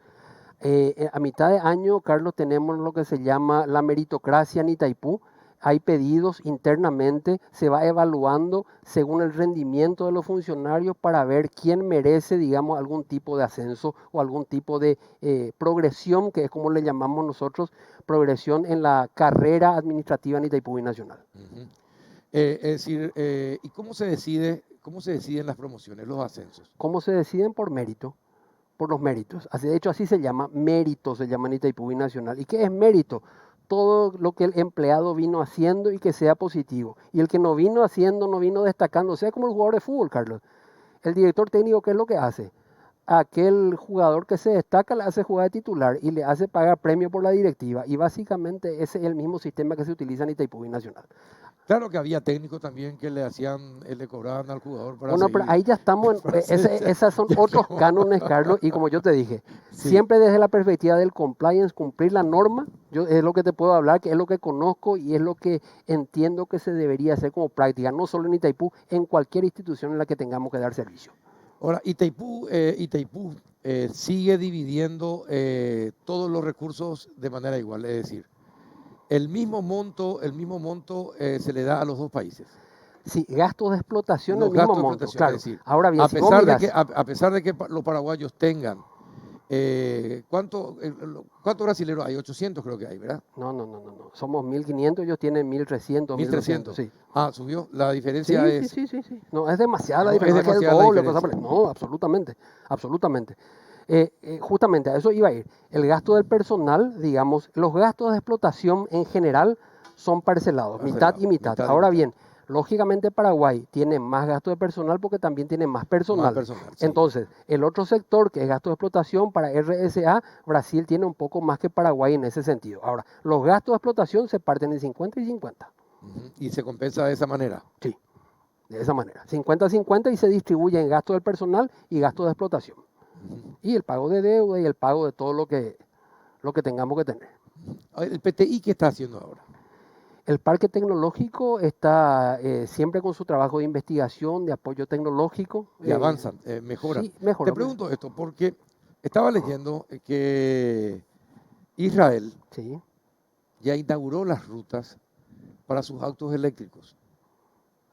A mitad de año, Carlos, tenemos lo que se llama la meritocracia en Itaipú. Hay pedidos internamente, se va evaluando según el rendimiento de los funcionarios para ver quién merece, digamos, algún tipo de ascenso o algún tipo de progresión, que es como le llamamos nosotros, progresión en la carrera administrativa en Itaipú Binacional. Es decir, ¿y cómo se deciden las promociones, los ascensos? ¿Cómo se deciden? Por mérito, por los méritos. De hecho, así se llama, mérito se llama en Itaipú Binacional. ¿Y qué es mérito? Todo lo que el empleado vino haciendo y que sea positivo. Y el que no vino haciendo, no vino destacando, sea como el jugador de fútbol, Carlos. El director técnico, ¿qué es lo que hace? Aquel jugador que se destaca le hace jugar de titular y le hace pagar premio por la directiva. Y básicamente ese es el mismo sistema que se utiliza en Itaipú Binacional. Claro que había técnicos también que le cobraban al jugador para Bueno, pero seguir. ahí ya estamos, esas son otros cánones, Carlos, y como yo te dije, siempre desde la perspectiva del compliance, cumplir la norma, es lo que te puedo hablar, que es lo que conozco y es lo que entiendo que se debería hacer como práctica, no solo en Itaipú, en cualquier institución en la que tengamos que dar servicio. Ahora, Itaipú sigue dividiendo todos los recursos de manera igual, es decir, el mismo monto se le da a los dos países. Sí, gastos de explotación, Los el mismo gastos de monto, explotación, claro. es decir, Ahora bien, a si vos pesar, de mirás, a pesar de que los paraguayos tengan, ¿cuántos brasileños hay? 800 creo que hay, ¿verdad? no, somos 1.500, ellos tienen 1.300, 1.300. 1.200, sí. Ah, subió. La diferencia es... Sí. No, es demasiada la No, es diferencia, que es el demasiada la doble, diferencia. no, absolutamente. Justamente a eso iba a ir. El gasto del personal, digamos, los gastos de explotación en general son parcelados, mitad y mitad. Ahora bien, lógicamente Paraguay tiene más gasto de personal porque también tiene más personal. Más personal, sí. Entonces, el otro sector que es gasto de explotación para RSA, Brasil tiene un poco más que Paraguay en ese sentido. Ahora, los gastos de explotación se parten en 50 y 50. Y se compensa de esa manera. Sí, de esa manera. 50-50 y se distribuye en gasto del personal y gasto de explotación. Y el pago de deuda y el pago de todo lo que tengamos que tener. ¿El PTI qué está haciendo ahora? El parque tecnológico está siempre con su trabajo de investigación, de apoyo tecnológico. Y avanzan, mejoran. Sí, mejora. Te pregunto esto porque estaba leyendo que Israel ya inauguró las rutas para sus autos eléctricos.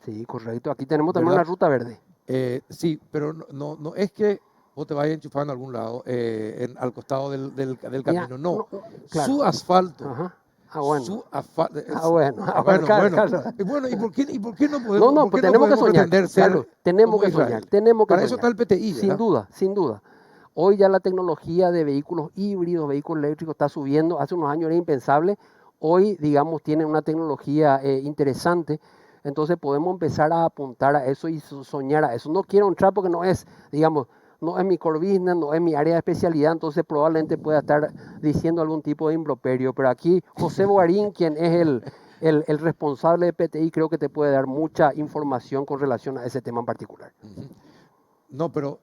Sí, correcto. Aquí tenemos también una ruta verde. Sí, pero no es que vos te vayas a enchufar en algún lado, al costado del camino. No, claro. Su asfalto. Ajá. Bueno. Su asfalto. Bueno, ¿y por qué no podemos? No, pues tenemos que soñar. Claro, tenemos que soñar. Para eso está el PTI. Sin duda. Hoy ya la tecnología de vehículos híbridos, vehículos eléctricos está subiendo. Hace unos años era impensable. Hoy, digamos, tienen una tecnología interesante. Entonces podemos empezar a apuntar a eso y soñar a eso. No quiero entrar porque no es, digamos, no es mi core business, no es mi área de especialidad, entonces probablemente pueda estar diciendo algún tipo de improperio. Pero aquí José Bogarín, quien es el responsable de PTI, creo que te puede dar mucha información con relación a ese tema en particular. No, pero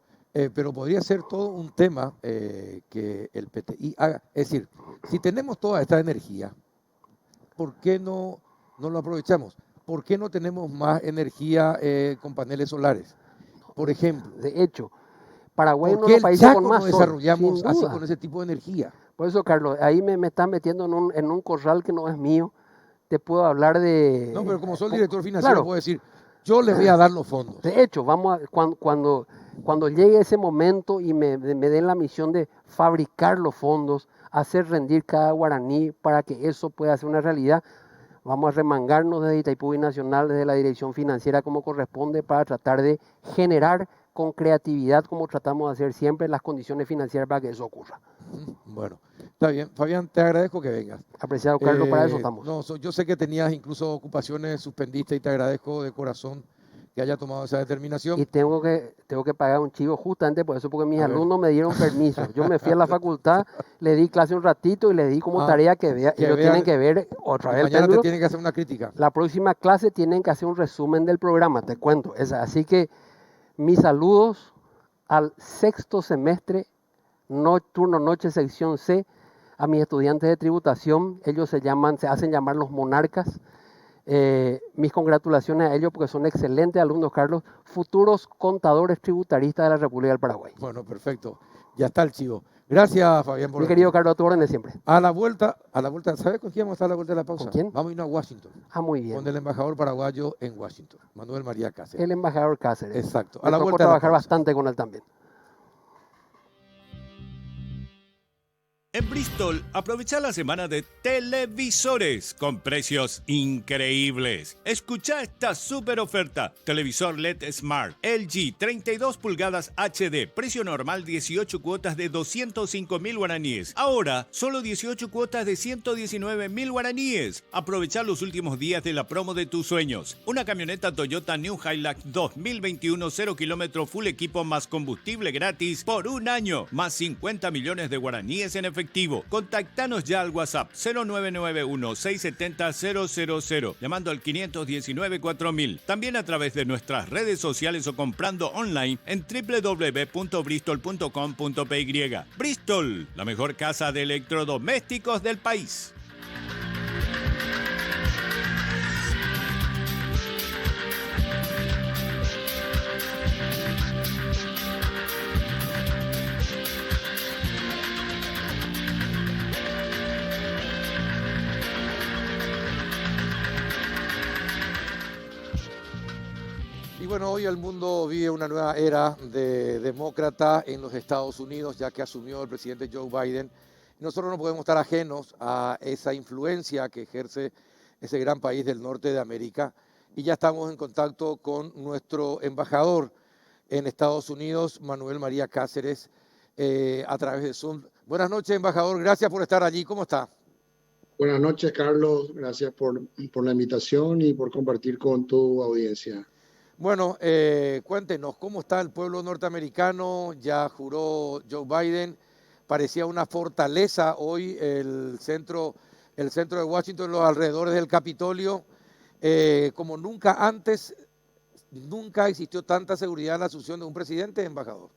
podría ser todo un tema que el PTI haga. Es decir, si tenemos toda esta energía, ¿por qué no lo aprovechamos? ¿Por qué no tenemos más energía con paneles solares? Por ejemplo. De hecho, Paraguay es uno de los países con más sol. Desarrollamos así con ese tipo de energía? Por eso, Carlos, ahí me estás metiendo en un corral que no es mío. Te puedo hablar de... No, pero como soy el director financiero, puedo decir, yo les voy a dar los fondos. De hecho, cuando llegue ese momento y me den la misión de fabricar los fondos, hacer rendir cada guaraní para que eso pueda ser una realidad, vamos a remangarnos desde Itaipú Binacional, desde la dirección financiera como corresponde, para tratar de generar con creatividad, como tratamos de hacer siempre, las condiciones financieras para que eso ocurra. Bueno, está bien. Fabián, te agradezco que vengas. Apreciado, Carlos, para eso estamos. Yo sé que tenías incluso ocupaciones suspendiste y te agradezco de corazón que haya tomado esa determinación. Y tengo que pagar un chivo justamente por eso, porque mis alumnos me dieron permiso. Yo me fui a la facultad, le di clase un ratito y le di como tarea que ellos tienen que ver otra vez. Mañana te tienen que hacer una crítica. La próxima clase tienen que hacer un resumen del programa, te cuento. Así que mis saludos al sexto semestre, turno noche, sección C, a mis estudiantes de tributación. Ellos se hacen llamar los monarcas. Mis congratulaciones a ellos porque son excelentes alumnos, Carlos, futuros contadores tributaristas de la República del Paraguay. Bueno, perfecto. Ya está el chivo. Gracias, Fabián. Mi querido Carlos, a tu orden de siempre. A la vuelta, ¿sabes con quién vamos a estar a la vuelta de la pausa? ¿Con quién? Vamos a irnos a Washington. Muy bien. Con el embajador paraguayo en Washington, Manuel María Cáceres. El embajador Cáceres. Exacto. A la vuelta trabajar bastante con él también. En Bristol, aprovecha la semana de televisores con precios increíbles. Escucha esta super oferta. Televisor LED Smart LG 32 pulgadas HD. Precio normal 18 cuotas de 205.000 guaraníes. Ahora, solo 18 cuotas de 119.000 guaraníes. Aprovecha los últimos días de la promo de tus sueños. Una camioneta Toyota New Hilux 2021 0 kilómetros full equipo más combustible gratis por un año. Más 50 millones de guaraníes en efectivo. Contactanos ya al WhatsApp 0991-670-000, llamando al 519-4000. También a través de nuestras redes sociales o comprando online en www.bristol.com.py. Bristol, la mejor casa de electrodomésticos del país. Y bueno, hoy el mundo vive una nueva era de demócrata en los Estados Unidos, ya que asumió el presidente Joe Biden. Nosotros no podemos estar ajenos a esa influencia que ejerce ese gran país del norte de América. Y ya estamos en contacto con nuestro embajador en Estados Unidos, Manuel María Cáceres, a través de Zoom. Buenas noches, embajador. Gracias por estar allí. ¿Cómo está? Buenas noches, Carlos. Gracias por la invitación y por compartir con tu audiencia. Bueno, cuéntenos, ¿cómo está el pueblo norteamericano? Ya juró Joe Biden, parecía una fortaleza hoy el centro de Washington, los alrededores del Capitolio, como nunca antes, nunca existió tanta seguridad en la asunción de un presidente, embajador.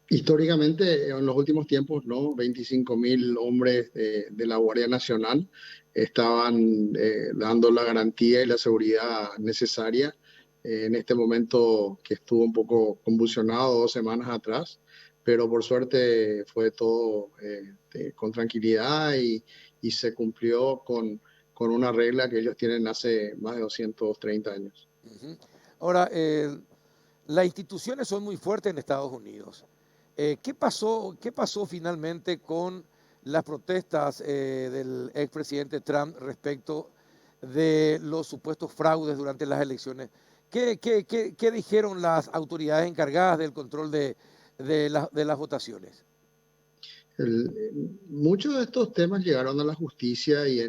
Históricamente, en los últimos tiempos, ¿no? 25.000 hombres de la Guardia Nacional estaban dando la garantía y la seguridad necesaria. En este momento que estuvo un poco convulsionado 2 semanas atrás, pero por suerte fue todo con tranquilidad y se cumplió con una regla que ellos tienen hace más de 230 años. Ahora, las instituciones son muy fuertes en Estados Unidos. ¿Qué pasó finalmente con las protestas del expresidente Trump respecto de los supuestos fraudes durante las elecciones? ¿Qué dijeron las autoridades encargadas del control de las votaciones? Muchos de estos temas llegaron a la justicia y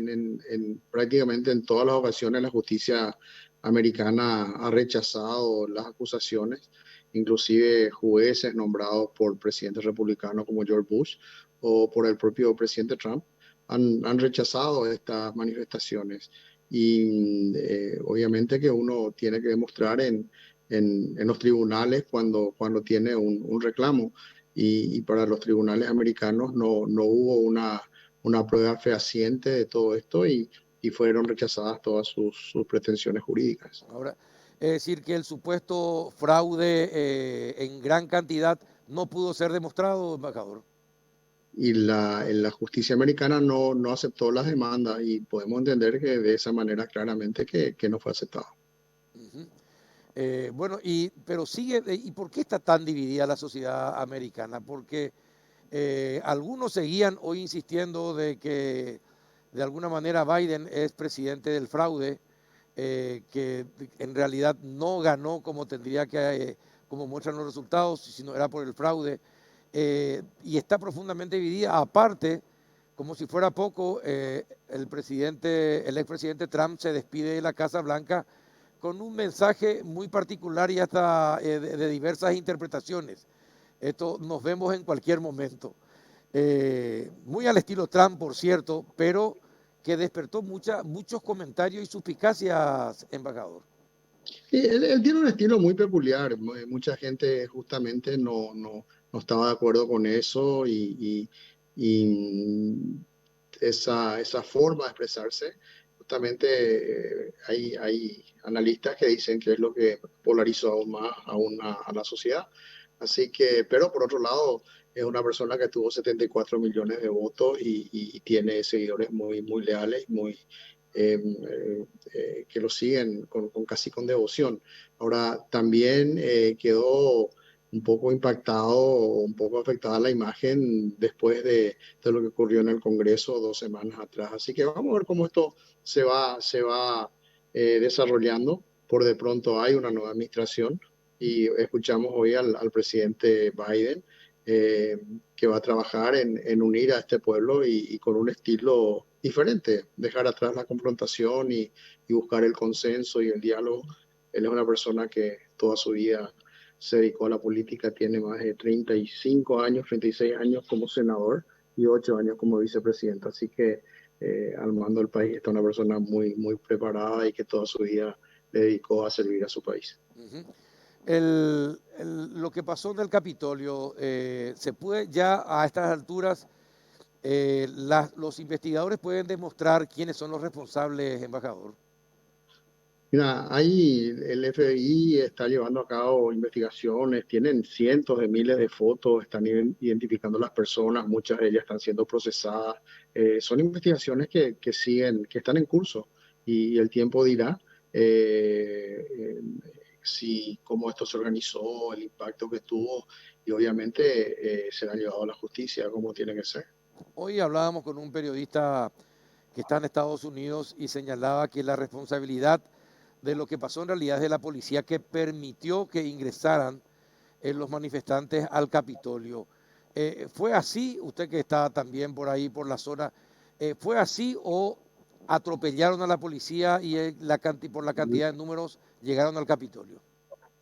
prácticamente en todas las ocasiones la justicia americana ha rechazado las acusaciones, inclusive jueces nombrados por presidentes republicanos como George Bush o por el propio presidente Trump han rechazado estas manifestaciones. Y obviamente que uno tiene que demostrar en los tribunales cuando tiene un reclamo. Y para los tribunales americanos no hubo una prueba fehaciente de todo esto y fueron rechazadas todas sus pretensiones jurídicas. Ahora, es decir, que el supuesto fraude en gran cantidad no pudo ser demostrado, embajador. Y la justicia americana no aceptó las demandas y podemos entender que de esa manera claramente que no fue aceptado. Bueno, pero sigue, ¿y por qué está tan dividida la sociedad americana? Porque algunos seguían hoy insistiendo de que de alguna manera Biden es presidente del fraude, que en realidad no ganó como tendría que, como muestran los resultados, sino era por el fraude. Y está profundamente dividida. Aparte, como si fuera poco, el expresidente Trump se despide de la Casa Blanca con un mensaje muy particular y hasta de diversas interpretaciones. Esto nos vemos en cualquier momento. Muy al estilo Trump, por cierto, pero que despertó muchos comentarios y suspicacias, embajador. Él tiene un estilo muy peculiar. Mucha gente justamente no estaba de acuerdo con eso y esa forma de expresarse. Justamente hay analistas que dicen que es lo que polarizó aún más a la sociedad. Así que, pero por otro lado, es una persona que tuvo 74 millones de votos y tiene seguidores muy, muy leales, que lo siguen casi con devoción. Ahora, también quedó un poco impactado o un poco afectada la imagen después de lo que ocurrió en el Congreso 2 semanas atrás. Así que vamos a ver cómo esto se va desarrollando. Por de pronto hay una nueva administración y escuchamos hoy al presidente Biden eh, que va a trabajar en unir a este pueblo y con un estilo diferente, dejar atrás la confrontación y buscar el consenso y el diálogo. Él es una persona que toda su vida se dedicó a la política, tiene más de 35 años, 36 años como senador y 8 años como vicepresidente. Así que al mando del país está una persona muy, muy preparada y que toda su vida le dedicó a servir a su país. Uh-huh. Lo que pasó en el Capitolio, se puede ya a estas alturas, los investigadores pueden demostrar quiénes son los responsables, embajador. Mira, ahí el FBI está llevando a cabo investigaciones, tienen cientos de miles de fotos, están identificando las personas, muchas de ellas están siendo procesadas. Son investigaciones que siguen, que están en curso y el tiempo dirá si cómo esto se organizó, el impacto que tuvo y obviamente será llevado a la justicia como tiene que ser. Hoy hablábamos con un periodista que está en Estados Unidos y señalaba que la responsabilidad de lo que pasó en realidad es de la policía que permitió que ingresaran los manifestantes al Capitolio. ¿Fue así? Usted que está también por ahí, por la zona, ¿fue así o atropellaron a la policía y por la cantidad de números llegaron al Capitolio?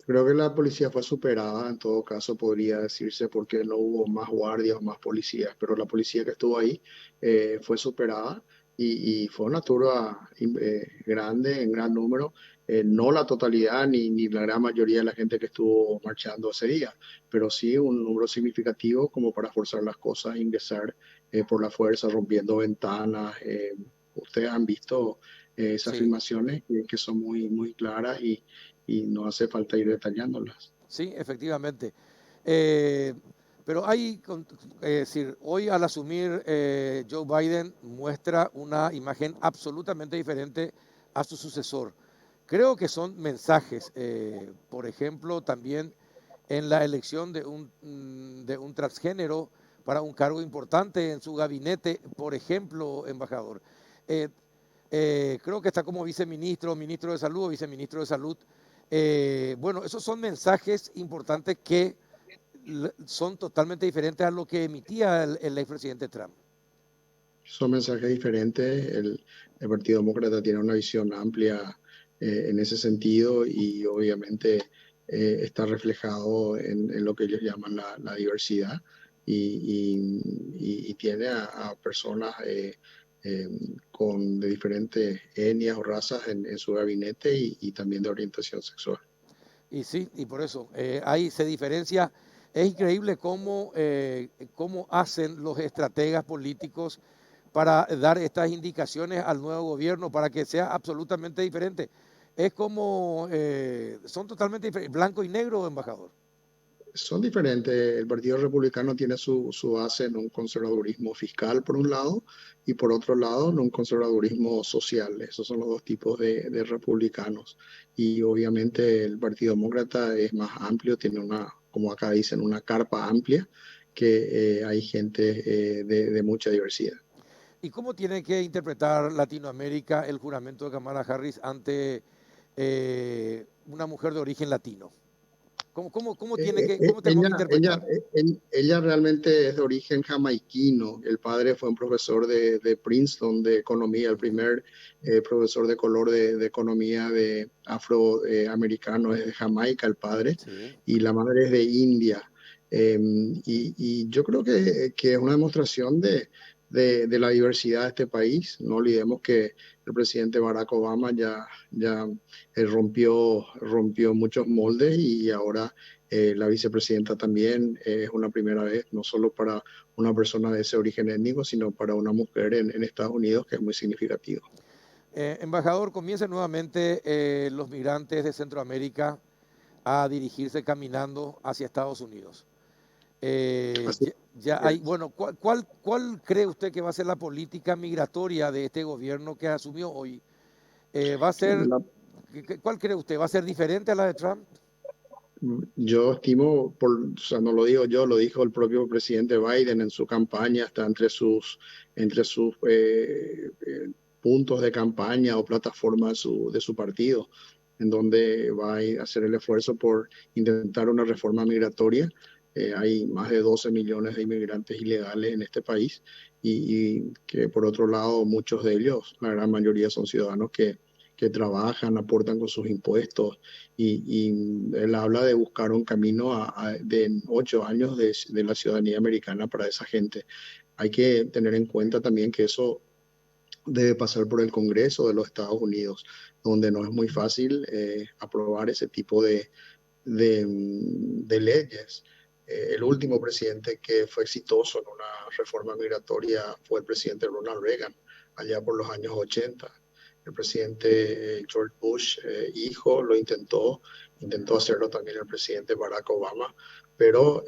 Creo que la policía fue superada, en todo caso podría decirse, porque no hubo más guardias o más policías, pero la policía que estuvo ahí fue superada y fue una turba grande, en gran número, no la totalidad ni la gran mayoría de la gente que estuvo marchando ese día, pero sí un número significativo como para forzar las cosas, ingresar por la fuerza, rompiendo ventanas. Ustedes han visto esas Sí. filmaciones que son muy, muy claras y no hace falta ir detallándolas. Sí, efectivamente. Pero hay, es decir, hoy al asumir Joe Biden muestra una imagen absolutamente diferente a su sucesor. Creo que son mensajes, por ejemplo, también en la elección de un transgénero para un cargo importante en su gabinete, por ejemplo, embajador. Eh, Creo que está como viceministro, ministro de salud o viceministro de salud. Bueno, esos son mensajes importantes que son totalmente diferentes a lo que emitía el expresidente Trump. Son mensajes diferentes. El Partido Demócrata tiene una visión amplia en ese sentido y obviamente está reflejado en lo que ellos llaman la diversidad y tiene a personas de diferentes etnias o razas en su gabinete y también de orientación sexual. Y sí, y por eso ahí se diferencia. Es increíble cómo hacen los estrategas políticos para dar estas indicaciones al nuevo gobierno para que sea absolutamente diferente. Es como, son totalmente diferentes, blanco y negro, embajador. Son diferentes. El Partido Republicano tiene su base en un conservadurismo fiscal, por un lado, y por otro lado, en un conservadurismo social. Esos son los dos tipos de republicanos. Y obviamente el Partido Demócrata es más amplio, tiene una, como acá dicen, una carpa amplia, que hay gente de mucha diversidad. ¿Y cómo tiene que interpretar Latinoamérica el juramento de Kamala Harris ante una mujer de origen latino? ¿Cómo Ella, tenemos que interpretar? ella realmente es de origen jamaiquino. El padre fue un profesor de Princeton de economía, el primer profesor de color de economía de afroamericano es de Jamaica, el padre, Sí. y la madre es de India. Y yo creo que es una demostración de la diversidad de este país. No olvidemos que el presidente Barack Obama ya rompió muchos moldes y ahora la vicepresidenta también es una primera vez, no solo para una persona de ese origen étnico, sino para una mujer en Estados Unidos, que es muy significativo. Embajador, comiencen nuevamente los migrantes de Centroamérica a dirigirse caminando hacia Estados Unidos. Así Ya hay, es. bueno, ¿cuál cree usted que va a ser la política migratoria de este gobierno que asumió hoy? ¿Va a ser, La- ¿cuál cree usted? ¿Va a ser diferente a la de Trump? Yo estimo, o sea, no lo digo yo, lo dijo el propio presidente Biden en su campaña, está entre sus puntos de campaña o plataforma de su partido, en donde va a hacer el esfuerzo por intentar una reforma migratoria. Hay más de 12 millones de inmigrantes ilegales en este país y que por otro lado muchos de ellos, la gran mayoría son ciudadanos que trabajan, aportan con sus impuestos y él habla de buscar un camino de 8 años de la ciudadanía americana para esa gente. Hay que tener en cuenta también que eso debe pasar por el Congreso de los Estados Unidos, donde no es muy fácil aprobar ese tipo de leyes. El último presidente que fue exitoso en una reforma migratoria fue el presidente Ronald Reagan, allá por los años 80. El presidente George Bush, hijo, intentó hacerlo también el presidente Barack Obama, pero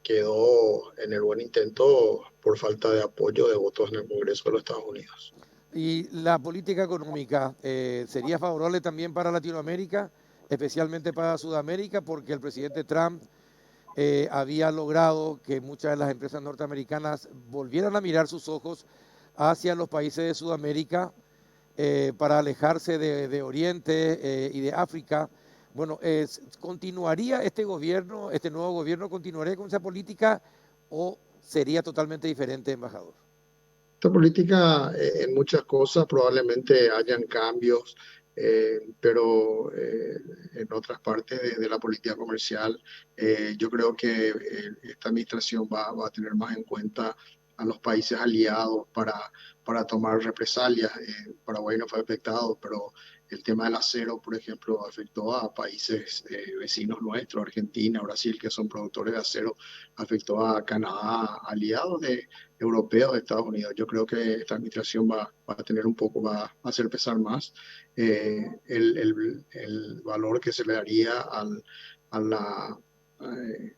quedó en el buen intento por falta de apoyo de votos en el Congreso de los Estados Unidos. ¿Y la política económica sería favorable también para Latinoamérica, especialmente para Sudamérica? Porque el presidente Trump había logrado que muchas de las empresas norteamericanas volvieran a mirar sus ojos hacia los países de Sudamérica para alejarse de Oriente y de África. Bueno, ¿continuaría este gobierno, este nuevo gobierno, continuaría con esa política o sería totalmente diferente, embajador? Esta política, en muchas cosas probablemente hayan cambios, pero en otras partes de la política comercial, yo creo que esta administración va a tener más en cuenta a los países aliados para tomar represalias. Paraguay no fue afectado, pero el tema del acero, por ejemplo, afectó a países vecinos nuestros, Argentina, Brasil, que son productores de acero, afectó a Canadá, aliados europeos de Estados Unidos. Yo creo que esta administración va a tener va a hacer pesar más el valor que se le daría a la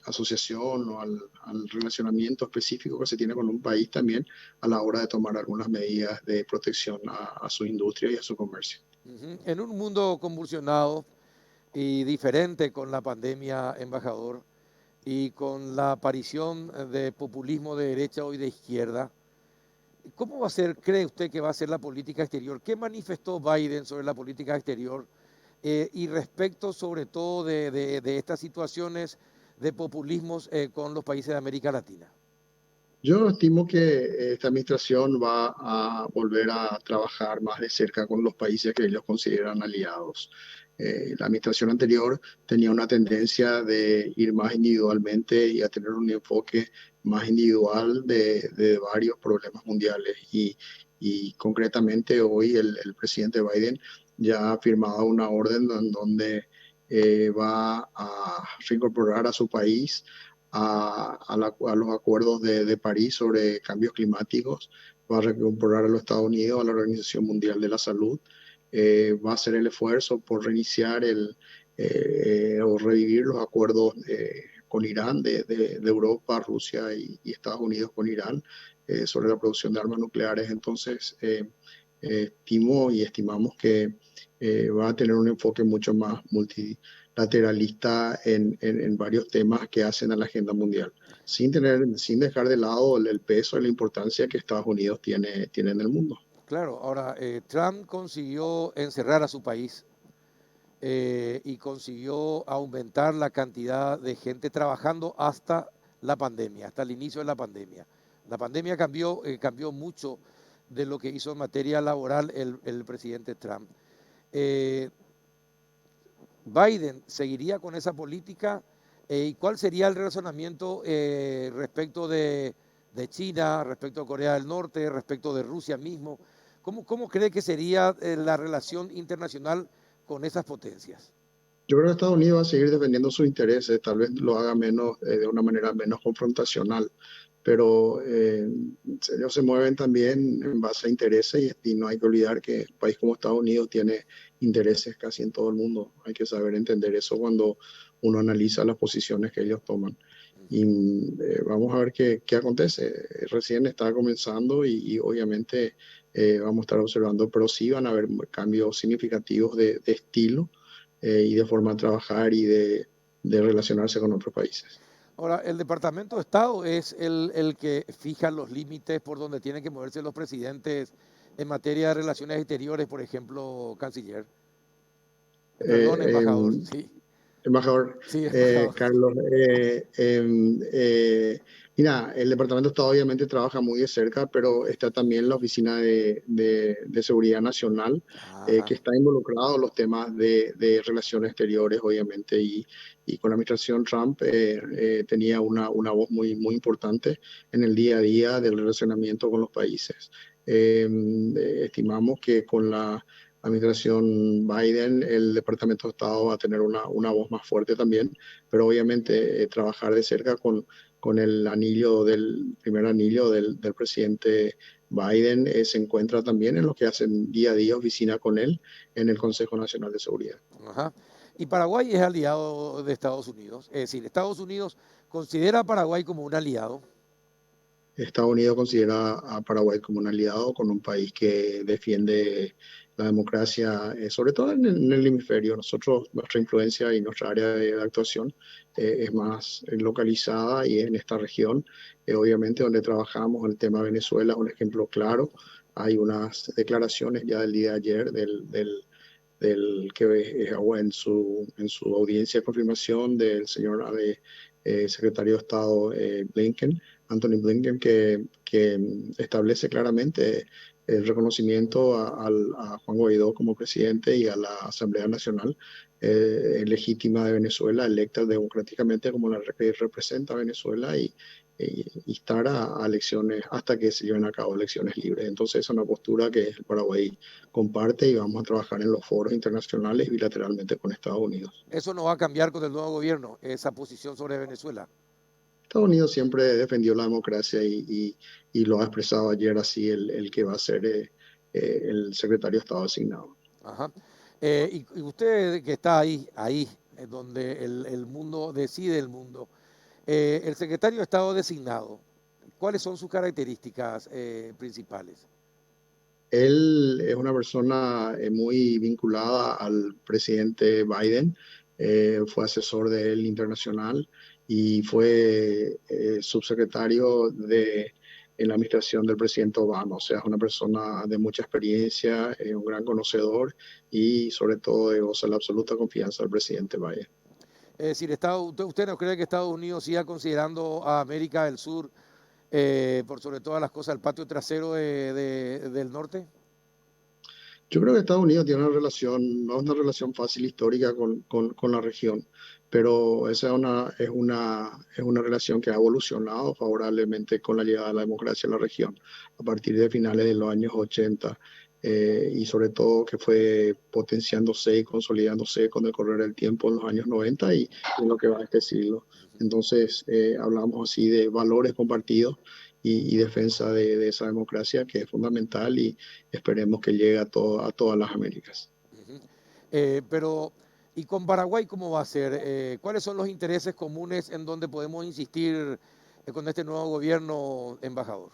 asociación o al relacionamiento específico que se tiene con un país también a la hora de tomar algunas medidas de protección a su industria y a su comercio. En un mundo convulsionado y diferente con la pandemia, embajador, y con la aparición de populismo de derecha o de izquierda, ¿cómo va a ser, cree usted que va a ser la política exterior? ¿Qué manifestó Biden sobre la política exterior y respecto sobre todo de estas situaciones de populismos con los países de América Latina? Yo estimo que esta administración va a volver a trabajar más de cerca con los países que ellos consideran aliados. La administración anterior tenía una tendencia de ir más individualmente y a tener un enfoque más individual de varios problemas mundiales. Y concretamente hoy el presidente Biden ya ha firmado una orden en donde va a reincorporar a su país a los acuerdos de París sobre cambios climáticos, va a reincorporar a los Estados Unidos a la Organización Mundial de la Salud, va a hacer el esfuerzo por reiniciar o revivir los acuerdos con Irán, de Europa, Rusia y Estados Unidos con Irán sobre la producción de armas nucleares. Entonces, estimo y estimamos que va a tener un enfoque mucho más multilateralista en varios temas que hacen a la agenda mundial, sin dejar de lado el peso y la importancia que Estados Unidos tiene en el mundo. Claro, ahora Trump consiguió encerrar a su país y consiguió aumentar la cantidad de gente trabajando hasta la pandemia, hasta el inicio de la pandemia. La pandemia cambió mucho de lo que hizo en materia laboral el presidente Trump. ¿Biden seguiría con esa política? ¿Y cuál sería el razonamiento respecto de China, respecto a Corea del Norte, respecto de Rusia mismo? ¿Cómo cree que sería la relación internacional con esas potencias? Yo creo que Estados Unidos va a seguir defendiendo sus intereses, tal vez lo haga menos, de una manera menos confrontacional, pero ellos se mueven también en base a intereses y no hay que olvidar que un país como Estados Unidos tiene intereses casi en todo el mundo. Hay que saber entender eso cuando uno analiza las posiciones que ellos toman. Y vamos a ver qué acontece. Recién está comenzando y obviamente vamos a estar observando, pero sí van a haber cambios significativos de estilo y de forma de trabajar y de relacionarse con otros países. Ahora, el Departamento de Estado es el que fija los límites por donde tienen que moverse los presidentes en materia de relaciones exteriores, por ejemplo, canciller. Perdón, embajador, sí. Embajador, Sí, embajador. Carlos, mira, el Departamento de Estado obviamente trabaja muy de cerca, pero está también la Oficina de Seguridad Nacional, Ajá. que está involucrado en los temas de relaciones exteriores, obviamente, y con la administración Trump tenía una voz muy importante en el día a día del relacionamiento con los países. Estimamos que con la administración Biden, el Departamento de Estado va a tener una voz más fuerte también, pero obviamente trabajar de cerca con el primer anillo del presidente Biden se encuentra también en lo que hacen día a día oficina con él en el Consejo Nacional de Seguridad. Ajá. Y Paraguay es aliado de Estados Unidos. Es decir, Estados Unidos considera a Paraguay como un aliado. Estados Unidos considera a Paraguay como un aliado, con un país que defiende la democracia, sobre todo en el hemisferio. Nosotros, nuestra influencia y nuestra área de actuación es más localizada y en esta región, obviamente donde trabajamos el tema de Venezuela es un ejemplo claro. Hay unas declaraciones ya del día de ayer del que en su audiencia de confirmación del señor secretario de Estado Blinken, Anthony Blinken, que establece claramente el reconocimiento a Juan Guaidó como presidente y a la Asamblea Nacional legítima de Venezuela, electa democráticamente como la que representa a Venezuela y instar a elecciones hasta que se lleven a cabo elecciones libres. Entonces es una postura que el Paraguay comparte y vamos a trabajar en los foros internacionales bilateralmente con Estados Unidos. Eso no va a cambiar con el nuevo gobierno, esa posición sobre Venezuela. Estados Unidos siempre defendió la democracia y lo ha expresado ayer así el que va a ser el secretario de Estado designado. Ajá. Y usted que está ahí, donde el mundo decide el mundo, el secretario de Estado designado, ¿cuáles son sus características principales? Él es una persona muy vinculada al presidente Biden, fue asesor de él internacional y fue subsecretario en la administración del presidente Obama. O sea, es una persona de mucha experiencia, un gran conocedor y sobre todo goza la absoluta confianza del presidente Biden. Es decir, ¿usted no cree que Estados Unidos siga considerando a América del Sur, por sobre todas las cosas, el patio trasero del norte? Yo creo que Estados Unidos tiene una relación, no es una relación fácil histórica con la región, pero esa es una relación que ha evolucionado favorablemente con la llegada de la democracia a la región a partir de finales de los años 80 y sobre todo que fue potenciándose y consolidándose con el correr del tiempo en los años 90 y en lo que va a este siglo. Entonces, hablamos así de valores compartidos y defensa de esa democracia que es fundamental y esperemos que llegue a todas las Américas. Pero, ¿y con Paraguay cómo va a ser? ¿Cuáles son los intereses comunes en donde podemos insistir con este nuevo gobierno, embajador?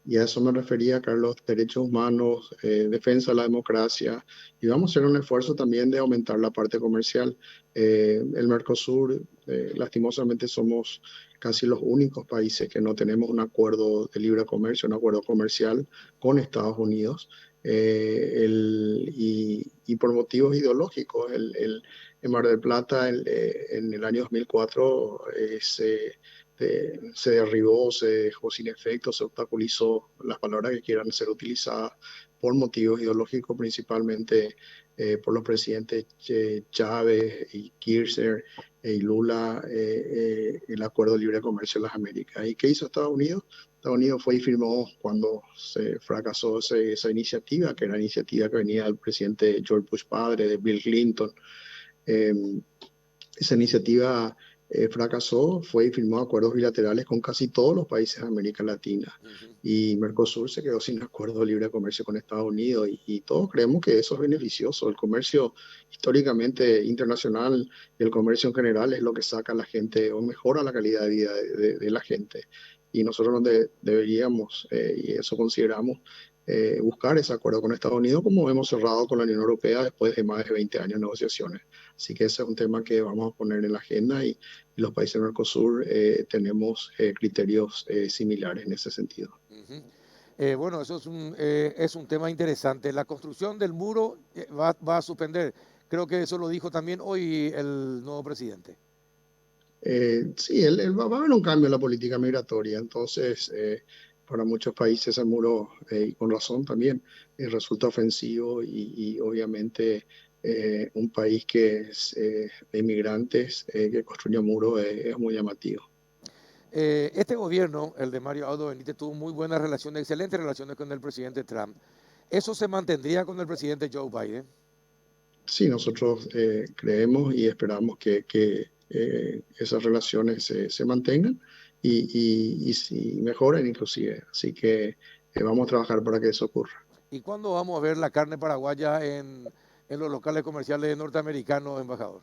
Y a eso me refería, Carlos, derechos humanos, defensa de la democracia, y vamos a hacer un esfuerzo también de aumentar la parte comercial. El Mercosur, lastimosamente somos casi los únicos países que no tenemos un acuerdo de libre comercio, un acuerdo comercial con Estados Unidos, y por motivos ideológicos. En Mar del Plata, en el año 2004, se derribó, se dejó sin efecto, se obstaculizó las palabras que quieran ser utilizadas por motivos ideológicos, principalmente por los presidentes Chávez y Kirchner y Lula, el Acuerdo de Libre Comercio de las Américas. ¿Y qué hizo Estados Unidos? Estados Unidos fue y firmó cuando se fracasó esa iniciativa, que era la iniciativa que venía del presidente George Bush padre, de Bill Clinton. Esa iniciativa fracasó, fue y firmó acuerdos bilaterales con casi todos los países de América Latina. Y Mercosur se quedó sin acuerdo de libre comercio con Estados Unidos y todos creemos que eso es beneficioso. El comercio históricamente internacional y el comercio en general es lo que saca a la gente o mejora la calidad de vida de la gente. Y nosotros deberíamos, y eso consideramos, buscar ese acuerdo con Estados Unidos, como hemos cerrado con la Unión Europea después de más de 20 años de negociaciones. Así que ese es un tema que vamos a poner en la agenda y los países del Mercosur tenemos criterios similares en ese sentido. Bueno, eso es un tema interesante. La construcción del muro va a suspender. Creo que eso lo dijo también hoy el nuevo presidente. Sí, va a haber un cambio en la política migratoria. Entonces, para muchos países el muro, y con razón también, resulta ofensivo y obviamente un país que es de inmigrantes que construye un muro es muy llamativo. Este gobierno, el de Mario Abdo Benítez, tuvo muy buenas relaciones, excelentes relaciones con el presidente Trump. ¿Eso se mantendría con el presidente Joe Biden? Sí, nosotros creemos y esperamos que esas relaciones se mantengan y mejoren inclusive. Así que vamos a trabajar para que eso ocurra. ¿Y cuándo vamos a ver la carne paraguaya en los locales comerciales norteamericanos, embajador?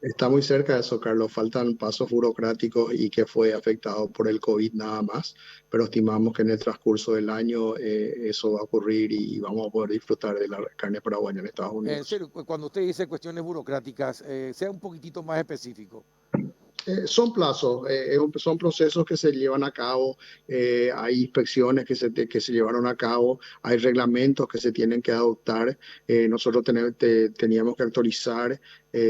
Está muy cerca de eso, Carlos. Faltan pasos burocráticos y que fue afectado por el COVID nada más, pero estimamos que en el transcurso del año eso va a ocurrir y vamos a poder disfrutar de la carne paraguaya en Estados En Unidos. serio, cuando usted dice cuestiones burocráticas, sea un poquitito más específico. Son plazos, son procesos que se llevan a cabo, hay inspecciones que se llevaron a cabo, hay reglamentos que se tienen que adoptar. Nosotros teníamos que actualizar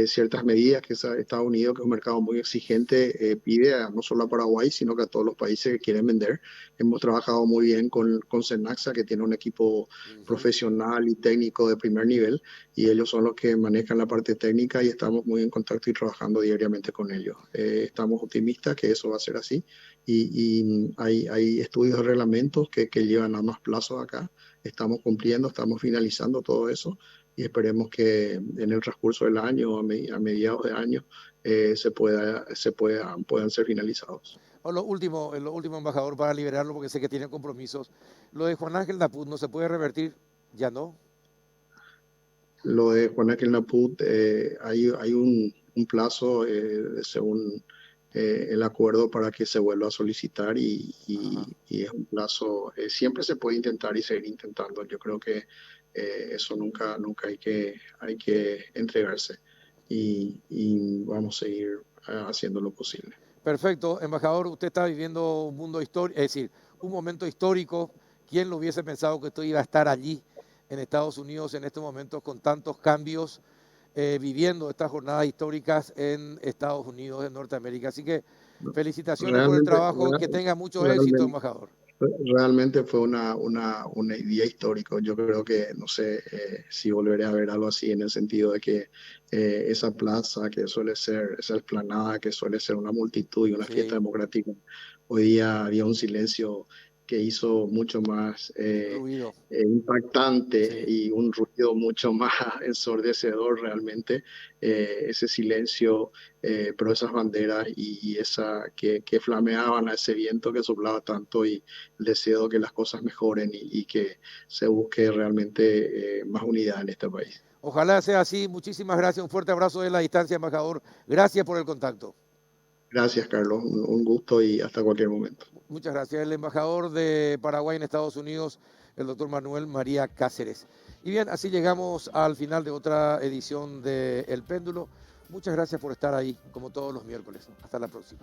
ciertas medidas que Estados Unidos, que es un mercado muy exigente, pide no solo a Paraguay, sino que a todos los países que quieren vender. Hemos trabajado muy bien con Senaxa, que tiene un equipo profesional y técnico de primer nivel, y ellos son los que manejan la parte técnica y estamos muy en contacto y trabajando diariamente con ellos. Estamos optimistas que eso va a ser así y hay estudios de reglamentos que llevan a más plazos acá. Estamos cumpliendo, estamos finalizando todo eso y esperemos que en el transcurso del año, a mediados de año, puedan ser finalizados. Lo último, embajador, para liberarlo, porque sé que tiene compromisos. Lo de Juan Ángel Naput no se puede revertir, ya no. Lo de Juan Ángel Naput, hay un plazo según el acuerdo para que se vuelva a solicitar y es un plazo, siempre se puede intentar y seguir intentando. Yo creo que eso nunca hay que entregarse y vamos a seguir haciendo lo posible. Perfecto, embajador, usted está viviendo un mundo histórico, es decir, un momento histórico. ¿Quién lo hubiese pensado que usted iba a estar allí en Estados Unidos en estos momentos con tantos cambios, viviendo estas jornadas históricas en Estados Unidos, en Norteamérica? Así que felicitaciones por el trabajo, que tenga mucho éxito, embajador. Realmente fue un día histórico. Yo creo que no sé si volveré a ver algo así, en el sentido de que esa plaza que suele ser, esa explanada que suele ser una multitud y una fiesta democrática, hoy día había un silencio que hizo mucho más impactante y un ruido mucho más ensordecedor realmente, ese silencio, pero esas banderas y esa que flameaban a ese viento que soplaba tanto y el deseo de que las cosas mejoren y que se busque realmente más unidad en este país. Ojalá sea así. Muchísimas gracias. Un fuerte abrazo de la distancia, embajador. Gracias por el contacto. Gracias, Carlos. Un gusto y hasta cualquier momento. Muchas gracias. El embajador de Paraguay en Estados Unidos, el doctor Manuel María Cáceres. Y bien, así llegamos al final de otra edición de El Péndulo. Muchas gracias por estar ahí, como todos los miércoles. Hasta la próxima.